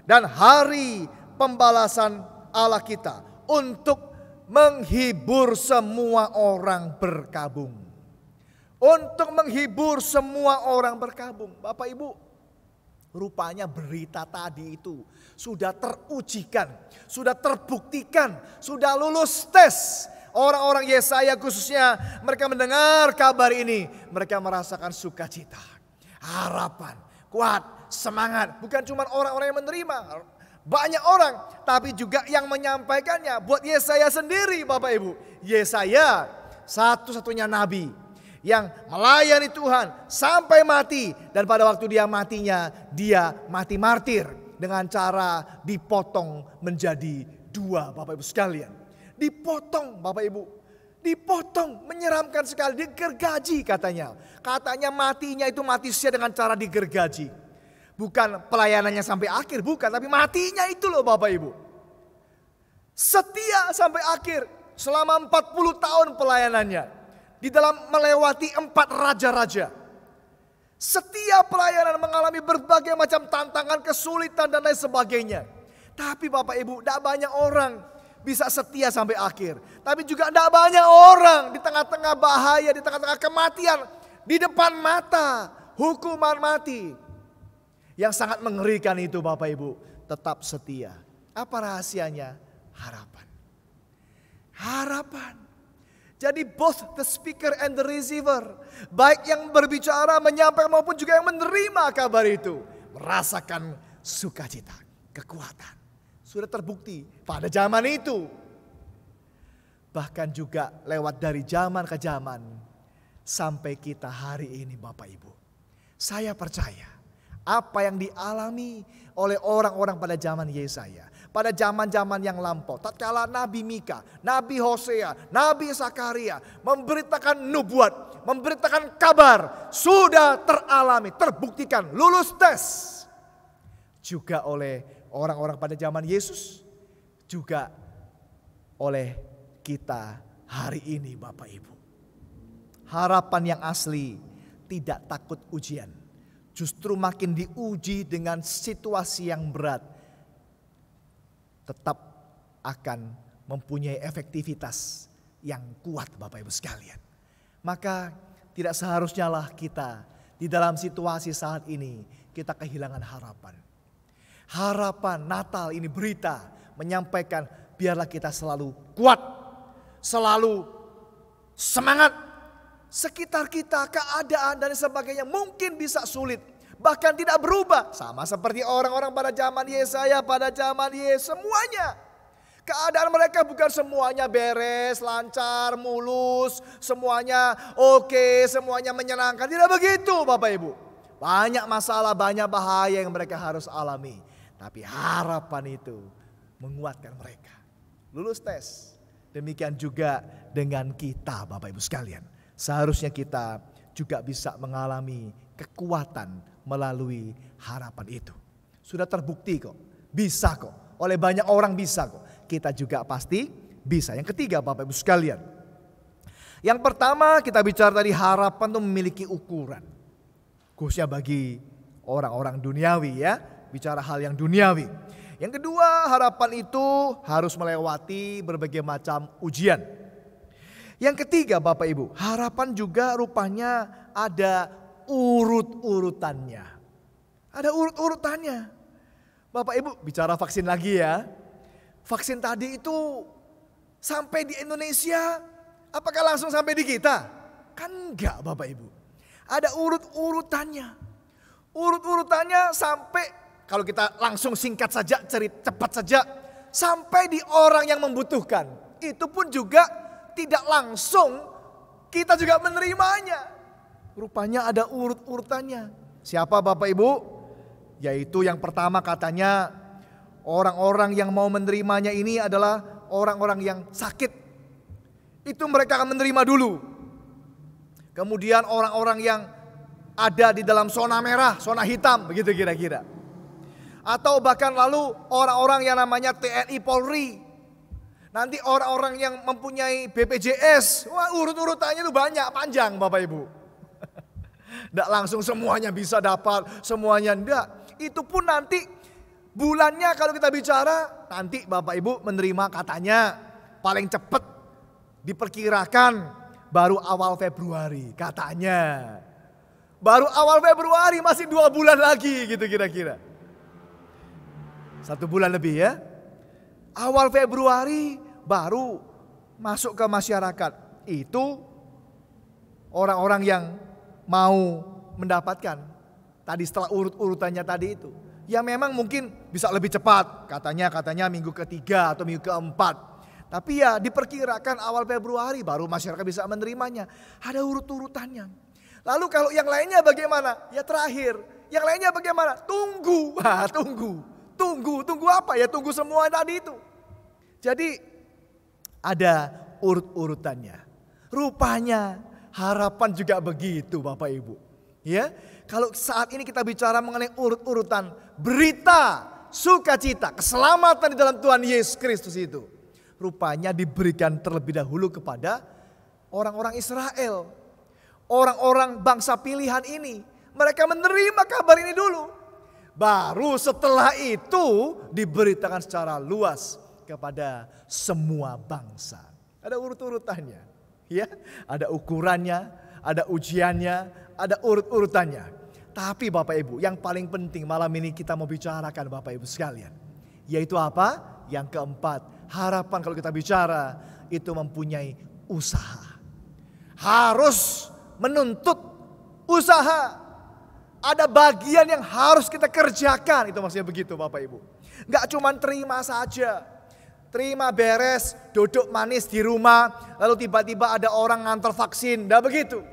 dan hari pembalasan Allah kita, untuk menghibur semua orang berkabung. Untuk menghibur semua orang berkabung. Bapak Ibu, rupanya berita tadi itu sudah terujikan, sudah terbuktikan, sudah lulus tes. Orang-orang Yesaya khususnya, mereka mendengar kabar ini, mereka merasakan sukacita, harapan, kuat, semangat. Bukan cuma orang-orang yang menerima, banyak orang, tapi juga yang menyampaikannya. Buat Yesaya sendiri Bapak Ibu, Yesaya satu-satunya nabi yang melayani Tuhan sampai mati. Dan pada waktu dia matinya, dia mati martir dengan cara dipotong menjadi dua Bapak Ibu sekalian. Dipotong Bapak Ibu, dipotong, menyeramkan sekali, digergaji katanya. Katanya matinya itu mati sia dengan cara digergaji. Bukan pelayanannya sampai akhir, bukan, tapi matinya itu loh Bapak Ibu. Setia sampai akhir selama 40 tahun pelayanannya. Di dalam melewati 4 raja-raja. Setiap pelayanan mengalami berbagai macam tantangan, kesulitan dan lain sebagainya. Tapi Bapak Ibu, tidak banyak orang bisa setia sampai akhir. Tapi juga tidak banyak orang di tengah-tengah bahaya, di tengah-tengah kematian, di depan mata hukuman mati. Yang sangat mengerikan itu Bapak Ibu, tetap setia. Apa rahasianya? Harapan. Harapan. Jadi both the speaker and the receiver, baik yang berbicara, menyampaikan maupun juga yang menerima kabar itu, merasakan sukacita, kekuatan. Sudah terbukti pada zaman itu. Bahkan juga lewat dari zaman ke zaman sampai kita hari ini Bapak Ibu. Saya percaya apa yang dialami oleh orang-orang pada zaman Yesaya, pada zaman-zaman yang lampau, tatkala Nabi Mika, Nabi Hosea, Nabi Zakaria memberitakan nubuat, memberitakan kabar, sudah teralami, terbuktikan, lulus tes. Juga oleh orang-orang pada zaman Yesus, juga oleh kita hari ini Bapak Ibu. Harapan yang asli tidak takut ujian. Justru makin diuji dengan situasi yang berat, tetap akan mempunyai efektivitas yang kuat Bapak Ibu sekalian. Maka tidak seharusnya lah kita di dalam situasi saat ini kita kehilangan harapan. Harapan Natal ini berita menyampaikan biarlah kita selalu kuat, selalu semangat. Sekitar kita, keadaan dan sebagainya mungkin bisa sulit, bahkan tidak berubah. Sama seperti orang-orang pada zaman Yesaya, pada zaman Yesus, semuanya. Keadaan mereka bukan semuanya beres, lancar, mulus, semuanya oke, semuanya menyenangkan. Tidak begitu Bapak Ibu. Banyak masalah, banyak bahaya yang mereka harus alami. Tapi harapan itu menguatkan mereka. Lulus tes. Demikian juga dengan kita Bapak Ibu sekalian. Seharusnya kita juga bisa mengalami kekuatan melalui harapan itu. Sudah terbukti kok, bisa kok. Oleh banyak orang bisa kok. Kita juga pasti bisa. Yang ketiga Bapak Ibu sekalian. Yang pertama kita bicara tadi harapan itu memiliki ukuran. Khususnya bagi orang-orang duniawi ya. Bicara hal yang duniawi. Yang kedua harapan itu harus melewati berbagai macam ujian. Yang ketiga Bapak Ibu, harapan juga rupanya ada urut-urutannya. Ada urut-urutannya. Bapak Ibu bicara vaksin lagi ya. Vaksin tadi itu sampai di Indonesia, apakah langsung sampai di kita? Kan enggak Bapak Ibu. Ada urut-urutannya. Urut-urutannya sampai kalau kita langsung singkat saja, cepat saja, sampai di orang yang membutuhkan. Itu pun juga tidak langsung kita juga menerimanya. Rupanya ada urut-urutannya. Siapa Bapak Ibu? Yaitu yang pertama katanya, orang-orang yang mau menerimanya ini adalah orang-orang yang sakit. Itu mereka akan menerima dulu. Kemudian orang-orang yang ada di dalam zona merah, zona hitam, begitu kira-kira. Atau bahkan lalu orang-orang yang namanya TNI Polri. Nanti orang-orang yang mempunyai BPJS, wah urut-urutannya itu banyak, panjang Bapak Ibu. Tidak langsung semuanya bisa dapat, semuanya enggak. Itu pun nanti bulannya kalau kita bicara, nanti Bapak Ibu menerima katanya paling cepat diperkirakan baru awal Februari katanya. Baru awal Februari, masih 2 bulan lagi gitu kira-kira. 1 bulan lebih ya. Awal Februari baru masuk ke masyarakat. Itu orang-orang yang mau mendapatkan. Tadi setelah urut-urutannya tadi itu. Ya memang mungkin bisa lebih cepat. Katanya minggu ketiga atau minggu keempat. Tapi ya diperkirakan awal Februari baru masyarakat bisa menerimanya. Ada urut-urutannya. Lalu kalau yang lainnya bagaimana? Ya terakhir. Yang lainnya bagaimana? Tunggu. Tunggu apa ya? Tunggu semua tadi itu. Jadi ada urut-urutannya. Rupanya harapan juga begitu Bapak Ibu. Ya, kalau saat ini kita bicara mengenai urut-urutan berita sukacita, keselamatan di dalam Tuhan Yesus Kristus itu. Rupanya diberikan terlebih dahulu kepada orang-orang Israel. Orang-orang bangsa pilihan ini, mereka menerima kabar ini dulu. Baru setelah itu diberitakan secara luas kepada semua bangsa. Ada urut-urutannya, ya, ada ukurannya, ada ujiannya, ada urut-urutannya. Tapi Bapak Ibu, yang paling penting malam ini kita mau bicarakan Bapak Ibu sekalian, yaitu apa? Yang keempat, harapan kalau kita bicara itu mempunyai usaha. Harus menuntut usaha. Ada bagian yang harus kita kerjakan. Itu maksudnya begitu Bapak Ibu. Gak cuma terima saja. Terima beres, duduk manis di rumah. Lalu tiba-tiba ada orang ngantar vaksin. Gak begitu.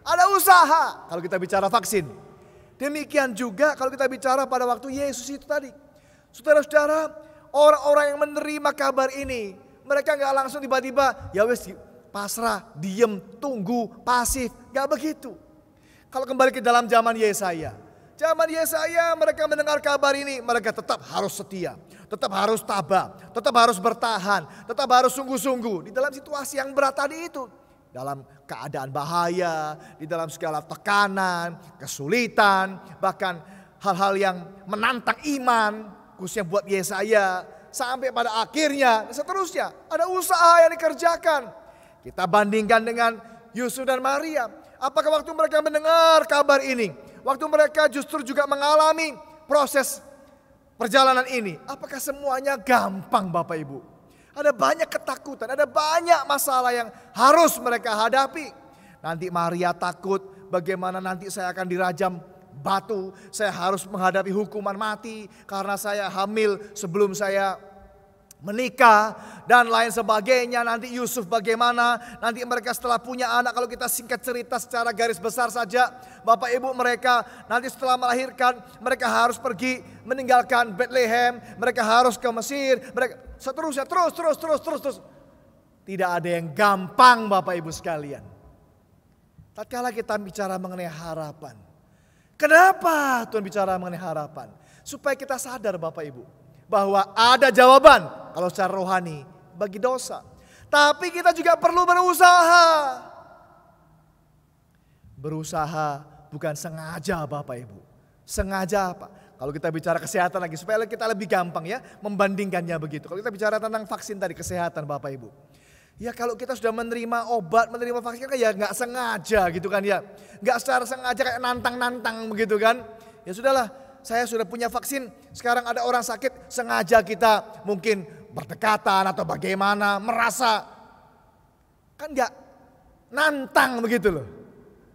Ada usaha kalau kita bicara vaksin. Demikian juga kalau kita bicara pada waktu Yesus itu tadi. Saudara-saudara, orang-orang yang menerima kabar ini, mereka gak langsung tiba-tiba ya wes pasrah, diem, tunggu, pasif. Gak begitu. Kalau kembali ke dalam zaman Yesaya. Zaman Yesaya mereka mendengar kabar ini. Mereka tetap harus setia. Tetap harus tabah. Tetap harus bertahan. Tetap harus sungguh-sungguh. Di dalam situasi yang berat tadi itu. Dalam keadaan bahaya. Di dalam segala tekanan. Kesulitan. Bahkan hal-hal yang menantang iman. Khususnya buat Yesaya. Sampai pada akhirnya. Seterusnya. Ada usaha yang dikerjakan. Kita bandingkan dengan Yusuf dan Maria. Apakah waktu mereka mendengar kabar ini, waktu mereka justru juga mengalami proses perjalanan ini, apakah semuanya gampang Bapak Ibu? Ada banyak ketakutan, ada banyak masalah yang harus mereka hadapi. Nanti Maria takut bagaimana nanti saya akan dirajam batu, saya harus menghadapi hukuman mati karena saya hamil sebelum saya menikah dan lain sebagainya. Nanti Yusuf bagaimana, nanti mereka setelah punya anak, kalau kita singkat cerita secara garis besar saja, Bapak Ibu mereka nanti setelah melahirkan mereka harus pergi meninggalkan Bethlehem, mereka harus ke Mesir, mereka seterusnya terus. Tidak ada yang gampang Bapak Ibu sekalian. Tatkala kita bicara mengenai harapan, kenapa Tuhan bicara mengenai harapan? Supaya kita sadar Bapak Ibu bahwa ada jawaban kalau secara rohani bagi dosa. Tapi kita juga perlu berusaha. Berusaha bukan sengaja Bapak Ibu. Sengaja apa? Kalau kita bicara kesehatan lagi supaya kita lebih gampang ya membandingkannya begitu. Kalau kita bicara tentang vaksin tadi kesehatan Bapak Ibu. Ya kalau kita sudah menerima obat, menerima vaksin kan ya gak sengaja gitu kan ya. Gak secara sengaja kayak nantang-nantang begitu kan. Ya sudahlah. Saya sudah punya vaksin, sekarang ada orang sakit, sengaja kita mungkin berdekatan atau bagaimana, merasa. Kan gak nantang begitu loh.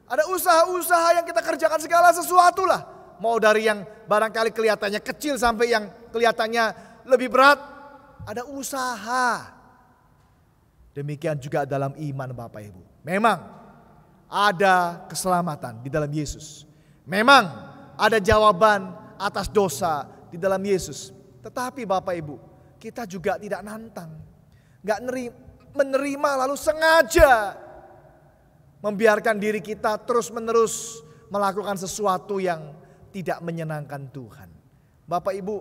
Ada usaha-usaha yang kita kerjakan segala sesuatu lah. Mau dari yang barangkali kelihatannya kecil sampai yang kelihatannya lebih berat. Ada usaha. Demikian juga dalam iman Bapak Ibu. Memang ada keselamatan di dalam Yesus. Memang ada jawaban atas dosa di dalam Yesus. Tetapi Bapak Ibu, kita juga tidak nantang. Gak menerima lalu sengaja membiarkan diri kita terus-menerus melakukan sesuatu yang tidak menyenangkan Tuhan. Bapak Ibu,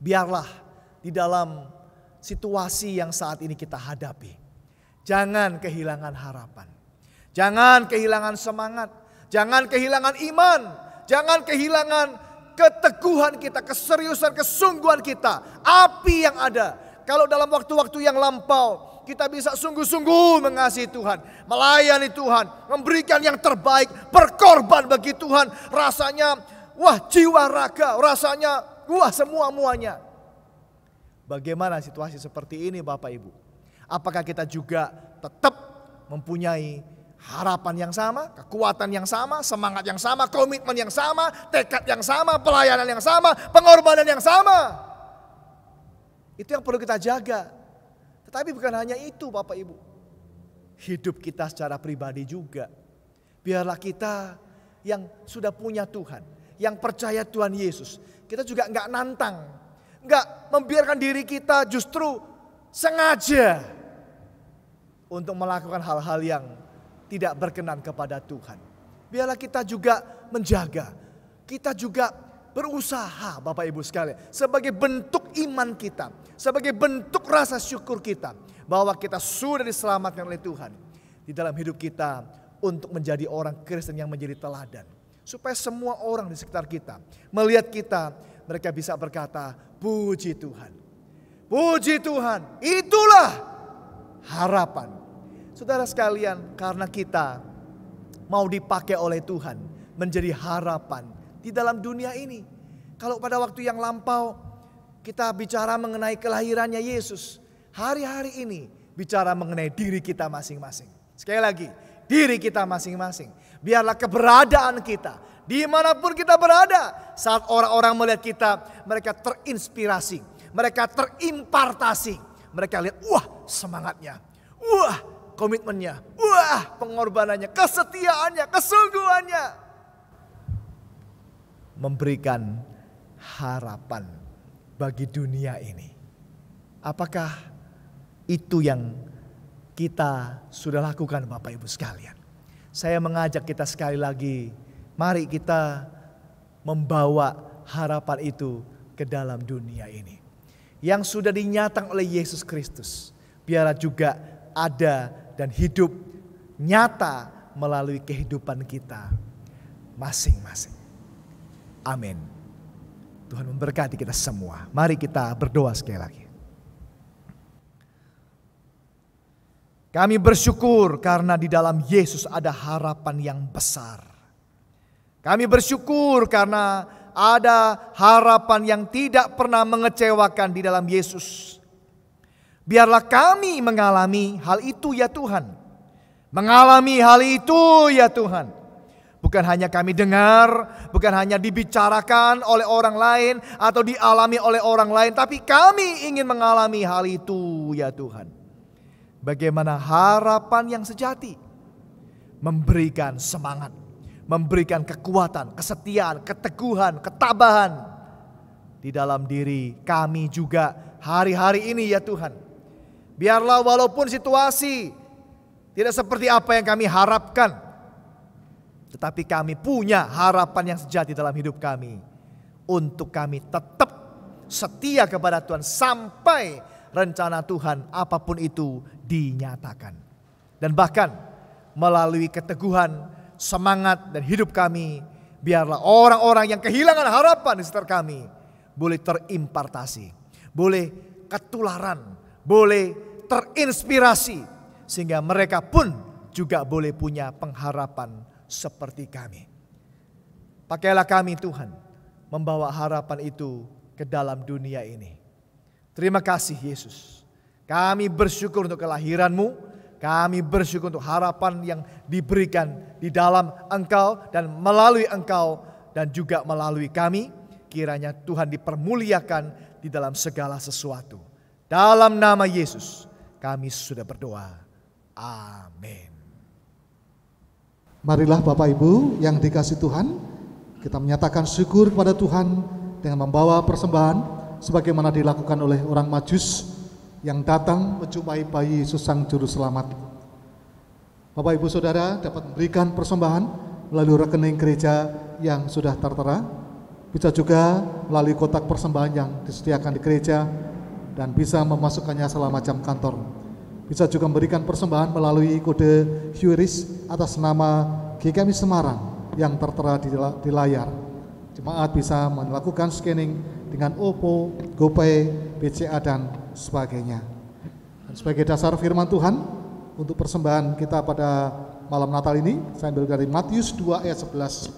biarlah di dalam situasi yang saat ini kita hadapi, jangan kehilangan harapan. Jangan kehilangan semangat. Jangan kehilangan iman. Jangan kehilangan keteguhan kita, keseriusan, kesungguhan kita. Api yang ada. Kalau dalam waktu-waktu yang lampau kita bisa sungguh-sungguh mengasihi Tuhan, melayani Tuhan, memberikan yang terbaik, berkorban bagi Tuhan. Rasanya wah jiwa raga, rasanya wah semua-muanya. Bagaimana situasi seperti ini Bapak Ibu? Apakah kita juga tetap mempunyai harapan yang sama, kekuatan yang sama, semangat yang sama, komitmen yang sama, tekad yang sama, pelayanan yang sama, pengorbanan yang sama? Itu yang perlu kita jaga. Tetapi bukan hanya itu Bapak Ibu. Hidup kita secara pribadi juga. Biarlah kita yang sudah punya Tuhan, yang percaya Tuhan Yesus, kita juga enggak nantang, enggak membiarkan diri kita justru sengaja untuk melakukan hal-hal yang tidak berkenan kepada Tuhan. Biarlah kita juga menjaga, kita juga berusaha Bapak Ibu sekalian, sebagai bentuk iman kita, sebagai bentuk rasa syukur kita, bahwa kita sudah diselamatkan oleh Tuhan di dalam hidup kita untuk menjadi orang Kristen yang menjadi teladan. Supaya semua orang di sekitar kita melihat kita, mereka bisa berkata, puji Tuhan. Puji Tuhan, itulah harapan. Saudara sekalian, karena kita mau dipakai oleh Tuhan menjadi harapan di dalam dunia ini. Kalau pada waktu yang lampau kita bicara mengenai kelahirannya Yesus, hari-hari ini bicara mengenai diri kita masing-masing. Sekali lagi, diri kita masing-masing. Biarlah keberadaan kita dimanapun kita berada, saat orang-orang melihat kita, mereka terinspirasi, mereka terimpartasi, mereka lihat, wah semangatnya, wah komitmennya, wah pengorbanannya, kesetiaannya, kesungguhannya. Memberikan harapan bagi dunia ini. Apakah itu yang kita sudah lakukan Bapak Ibu sekalian? Saya mengajak kita sekali lagi, mari kita membawa harapan itu ke dalam dunia ini. Yang sudah dinyatakan oleh Yesus Kristus, biarlah juga ada dan hidup nyata melalui kehidupan kita masing-masing. Amin. Tuhan memberkati kita semua. Mari kita berdoa sekali lagi. Kami bersyukur karena di dalam Yesus ada harapan yang besar. Kami bersyukur karena ada harapan yang tidak pernah mengecewakan di dalam Yesus. Biarlah kami mengalami hal itu ya Tuhan. Mengalami hal itu ya Tuhan. Bukan hanya kami dengar, bukan hanya dibicarakan oleh orang lain atau dialami oleh orang lain, tapi kami ingin mengalami hal itu ya Tuhan. Bagaimana harapan yang sejati memberikan semangat, memberikan kekuatan, kesetiaan, keteguhan, ketabahan di dalam diri kami juga hari-hari ini ya Tuhan. Biarlah walaupun situasi tidak seperti apa yang kami harapkan, tetapi kami punya harapan yang sejati dalam hidup kami. Untuk kami tetap setia kepada Tuhan sampai rencana Tuhan apapun itu dinyatakan. Dan bahkan melalui keteguhan, semangat dan hidup kami, biarlah orang-orang yang kehilangan harapan di sekitar kami boleh terimpartasi, boleh ketularan, boleh terinspirasi, sehingga mereka pun juga boleh punya pengharapan seperti kami. Pakailah kami Tuhan membawa harapan itu ke dalam dunia ini. Terima kasih Yesus. Kami bersyukur untuk kelahiran-Mu. Kami bersyukur untuk harapan yang diberikan di dalam Engkau dan melalui Engkau dan juga melalui kami. Kiranya Tuhan dipermuliakan di dalam segala sesuatu. Dalam nama Yesus kami sudah berdoa. Amin. Marilah Bapak Ibu yang dikasihi Tuhan, kita menyatakan syukur kepada Tuhan dengan membawa persembahan sebagaimana dilakukan oleh orang Majus yang datang menjumpai bayi Yesus Sang Juru Selamat. Bapak Ibu Saudara dapat memberikan persembahan melalui rekening gereja yang sudah tertera, bisa juga melalui kotak persembahan yang disediakan di gereja dan bisa memasukkannya selama jam kantor. Bisa juga memberikan persembahan melalui kode QRIS atas nama GKMI Semarang yang tertera di layar. Jemaat bisa melakukan scanning dengan OPPO, GoPay, BCA dan sebagainya. Dan sebagai dasar firman Tuhan untuk persembahan kita pada malam Natal ini, saya ambil dari Matius 2 ayat 11.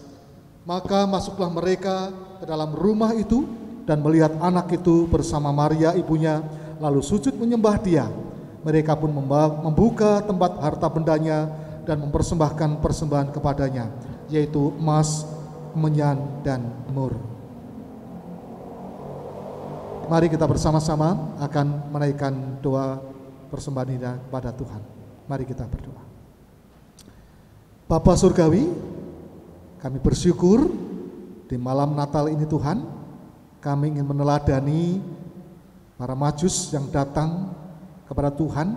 Maka masuklah mereka ke dalam rumah itu dan melihat anak itu bersama Maria ibunya, lalu sujud menyembah dia. Mereka pun membuka tempat harta bendanya dan mempersembahkan persembahan kepadanya, yaitu emas, menyan, dan mur. Mari kita bersama-sama akan menaikkan doa persembahan ini kepada Tuhan. Mari kita berdoa. Bapa Surgawi, kami bersyukur di malam Natal ini Tuhan, kami ingin meneladani para Majus yang datang kepada Tuhan,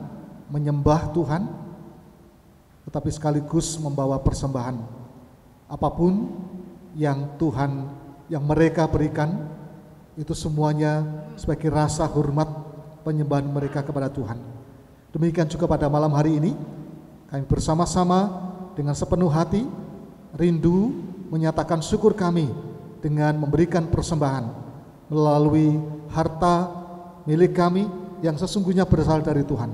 menyembah Tuhan, tetapi sekaligus membawa persembahan. Apapun yang Tuhan, yang mereka berikan, itu semuanya sebagai rasa hormat penyembahan mereka kepada Tuhan. Demikian juga pada malam hari ini, kami bersama-sama dengan sepenuh hati, rindu menyatakan syukur kami dengan memberikan persembahan melalui harta milik kami yang sesungguhnya berasal dari Tuhan.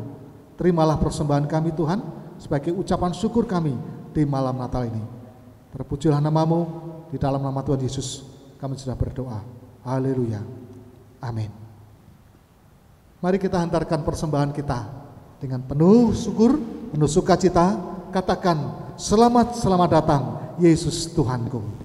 Terimalah persembahan kami Tuhan sebagai ucapan syukur kami di malam Natal ini. Terpujilah nama-Mu, di dalam nama Tuhan Yesus kami sudah berdoa. Haleluya. Amin. Mari kita hantarkan persembahan kita dengan penuh syukur, penuh sukacita. Katakan, selamat, selamat datang Yesus Tuhanku.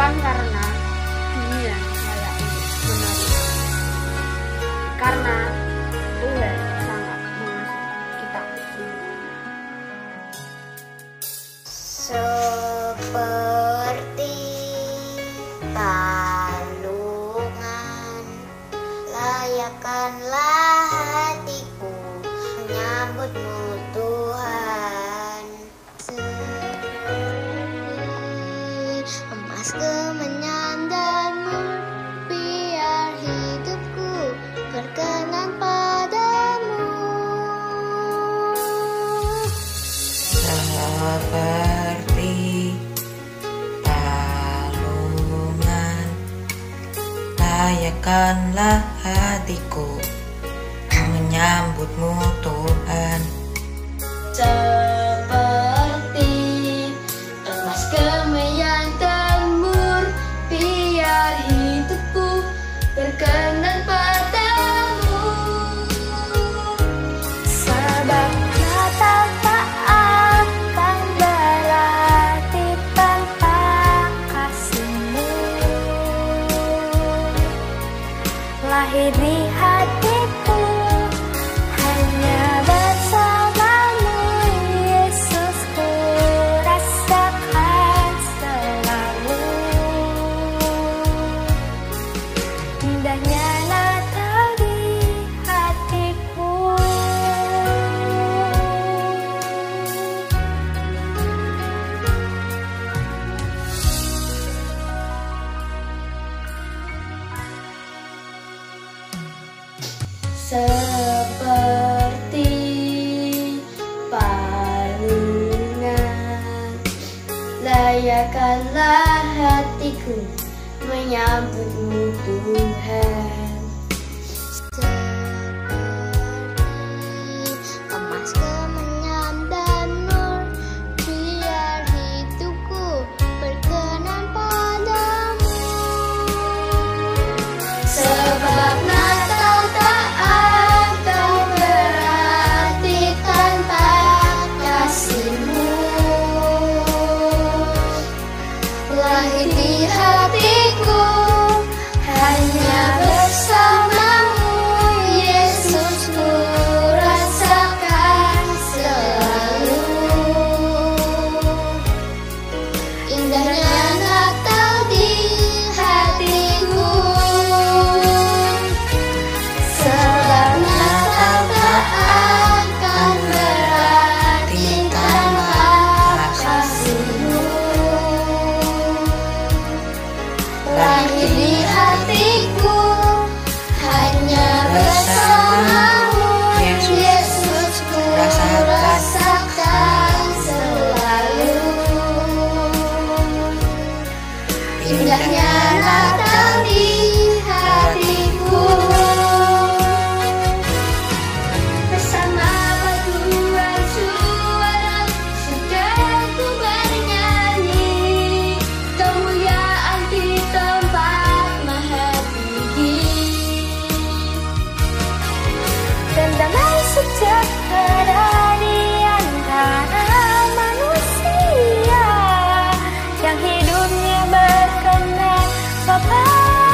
bukan karena dunia layak untuk menerima, karena Tuhan sangat mengasihi kita semua. Seperti palungan, layakkanlah hatiku menyambutmu Tuhan. Seperti emas kemenyan dan murni, biar hidupku berkenan padamu. Seperti palungan, layakkanlah hatiku menyambutmu Tuhan. Seperti emas kemenyan dan murni, biar hidupku berkenan padamu. Sebab Natal tak akan berarti tanpa kasih-Mu. Lahir di hatiku hanya bersama-Mu, Yesus, ku rasakan selalu. Indahnya Natal di hatiku. Seperti palungan, layakkanlah hatiku menyambutmu Tuhan. Seperti emas kemenyan dan murni, biar hidupku berkenan padamu. Sebab Natal tak akan berarti tanpa kasih-Mu. Lahir di hatiku hanya bersama-Mu, Yesus, ku rasakan selalu. Indahnya Natal di hatiku. Sebab Natal tak akan berarti tanpa kasih-Mu. Lahir di hatiku hanya bersama-Mu, Yesus, ku rasakan selalu. Indahnya Natal di hatiku. Bersama paduan suara sedang ku bernyanyi, kemuliaan di tempat maha tinggi. Dan damai sejahtera di antara manusia yang hidupnya berkenan kepadamu.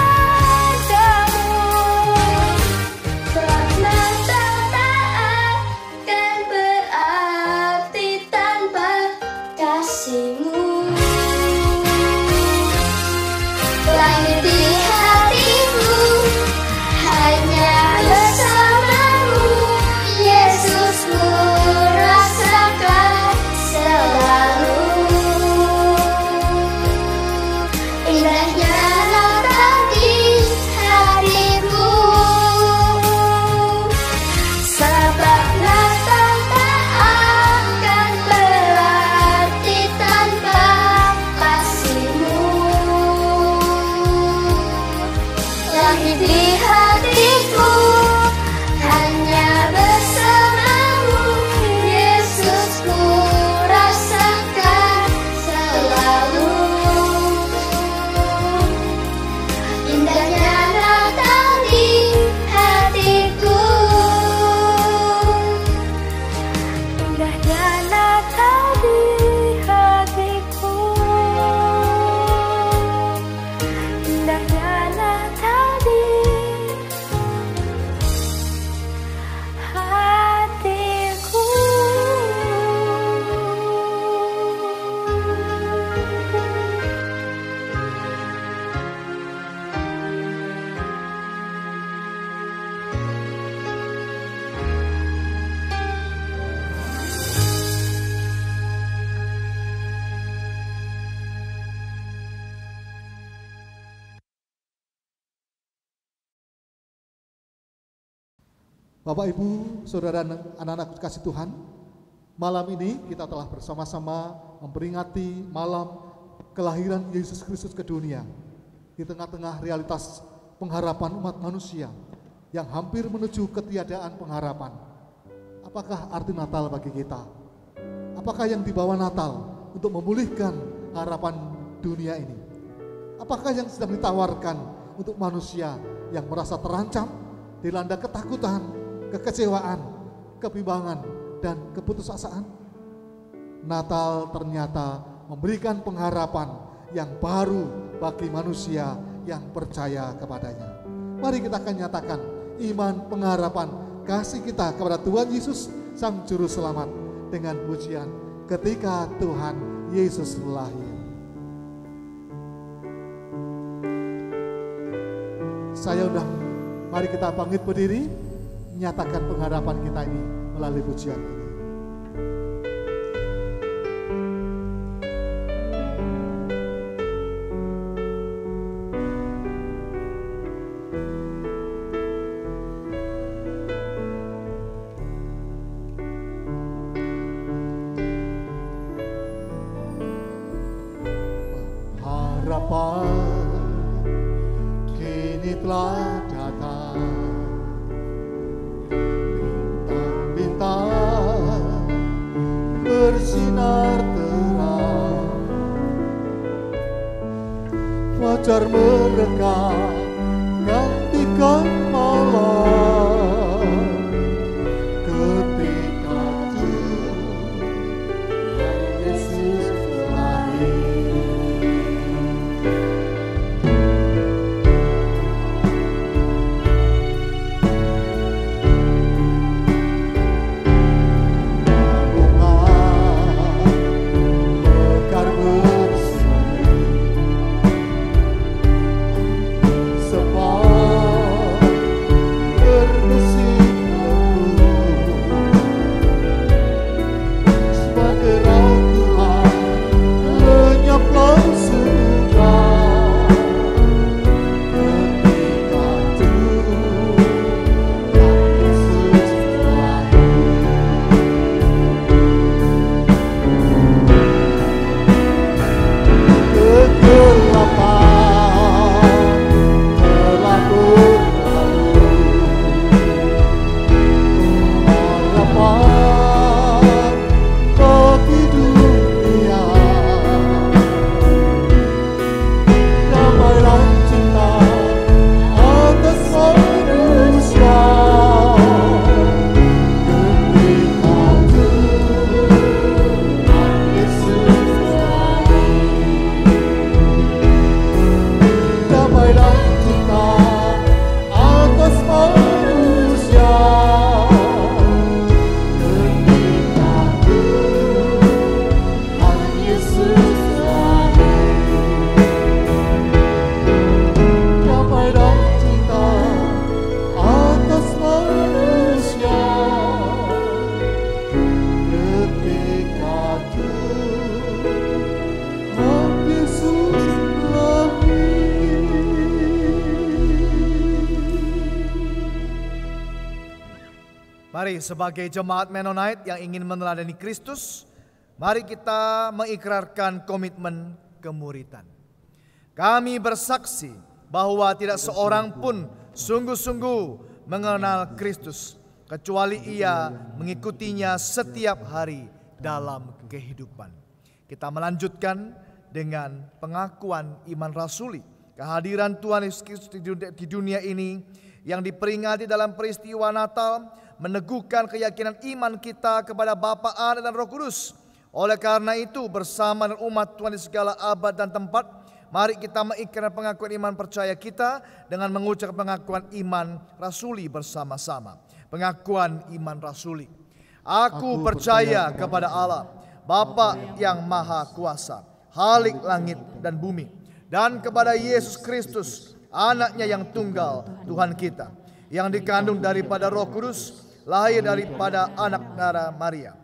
Sebab Natal tak akan berarti tanpa kasih-Mu. Lahir di hatiku hanya bersama-Mu, Yesus, ku rasakan selalu. Indahnya Natal di hatiku. Sebab Natal tak akan berarti tanpa kasih-Mu. Lahir di hatiku hanya bersama-Mu, Yesus, ku rasakan selalu. Indahnya Natal di hatiku. Indahnya Natal di hatiku. Bapak, Ibu, Saudara, anak-anak kasih Tuhan, malam ini kita telah bersama-sama memperingati malam kelahiran Yesus Kristus ke dunia di tengah-tengah realitas pengharapan umat manusia yang hampir menuju ketiadaan pengharapan. Apakah arti Natal bagi kita? Apakah yang dibawa Natal untuk memulihkan harapan dunia ini? Apakah yang sedang ditawarkan untuk manusia yang merasa terancam, dilanda ketakutan, kekecewaan, kebimbangan, dan keputusasaan? Natal ternyata memberikan pengharapan yang baru bagi manusia yang percaya kepadanya. Mari kita akan nyatakan iman, pengharapan, kasih kita kepada Tuhan Yesus, Sang Juru Selamat, dengan pujian ketika Tuhan Yesus lahir. Saya undang, mari kita bangkit berdiri, menyatakan pengharapan kita ini melalui pujian ini. Harapan kini telah datang, bintang-bintang bersinar terang, fajar mereka gantikan malam, ketika Tuhan Yesus lahir. Mari sebagai jemaat Mennonite yang ingin meneladani Kristus, mari kita mengikrarkan komitmen kemuridan. Kami bersaksi bahwa tidak seorang pun sungguh-sungguh mengenal Kristus, kecuali ia mengikutinya setiap hari dalam kehidupan. Kita melanjutkan dengan pengakuan iman rasuli, kehadiran Tuhan Yesus Kristus di dunia ini yang diperingati dalam peristiwa Natal, meneguhkan keyakinan iman kita kepada Bapa, Anak, dan Roh Kudus. Oleh karena itu, bersama dengan umat Tuhan di segala abad dan tempat, mari kita mengikrarkan pengakuan iman percaya kita dengan mengucapkan pengakuan iman rasuli bersama-sama. Pengakuan iman rasuli. Aku percaya kepada Allah, Bapa yang Maha Kuasa, Khalik langit dan bumi, dan kepada Yesus Kristus, Anaknya yang tunggal, Tuhan kita, yang dikandung daripada Roh Kudus, lahir daripada anak darah Maria,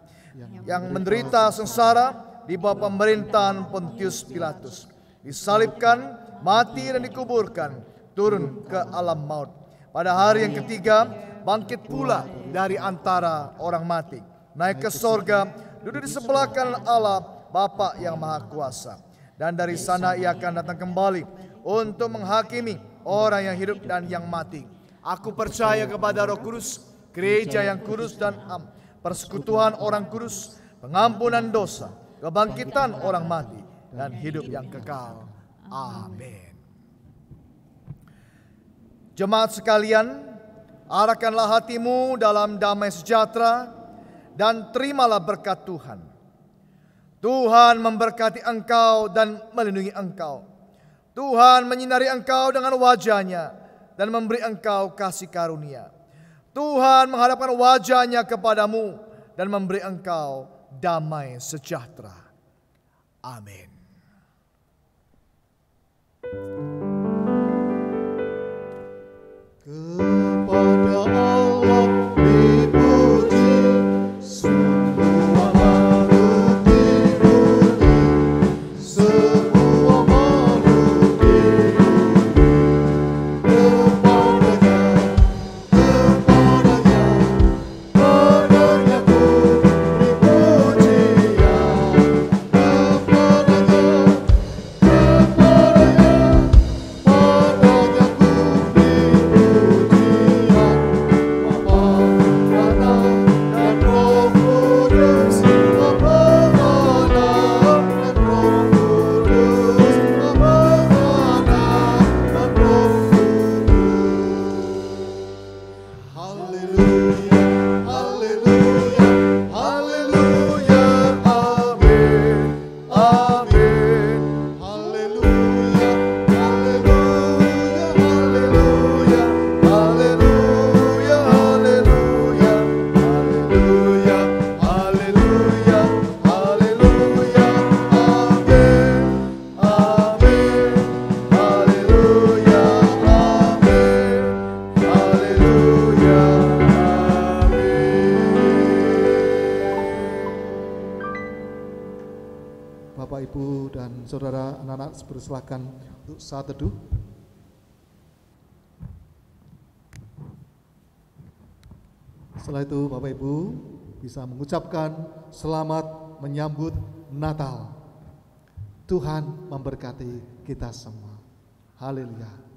yang menderita sengsara di bawah pemerintahan Pontius Pilatus, disalibkan, mati dan dikuburkan, turun ke alam maut. Pada hari yang ketiga, bangkit pula dari antara orang mati, naik ke sorga, duduk di sebelah kanan Allah Bapa yang Maha Kuasa. Dan dari sana ia akan datang kembali untuk menghakimi orang yang hidup dan yang mati. Aku percaya kepada Roh Kudus, gereja yang kudus dan am, persekutuan orang kudus, pengampunan dosa, kebangkitan orang mati, dan hidup yang kekal. Amin. Jemaat sekalian, arahkanlah hatimu dalam damai sejahtera dan terimalah berkat Tuhan. Tuhan memberkati engkau dan melindungi engkau. Tuhan menyinari engkau dengan wajah-Nya dan memberi engkau kasih karunia. Tuhan menghadapkan wajah-Nya kepadamu dan memberi engkau damai sejahtera. Amin. Kepada Allah dipuji, semua makhluk dipuji, semua makhluk dipuji. Kepadanya, padanya ku beri pujian. Kepadanya, Bapak, Ibu, dan saudara anak-anak bersilakan untuk saat teduh. Setelah itu Bapak Ibu bisa mengucapkan selamat menyambut Natal. Tuhan memberkati kita semua. Haleluya.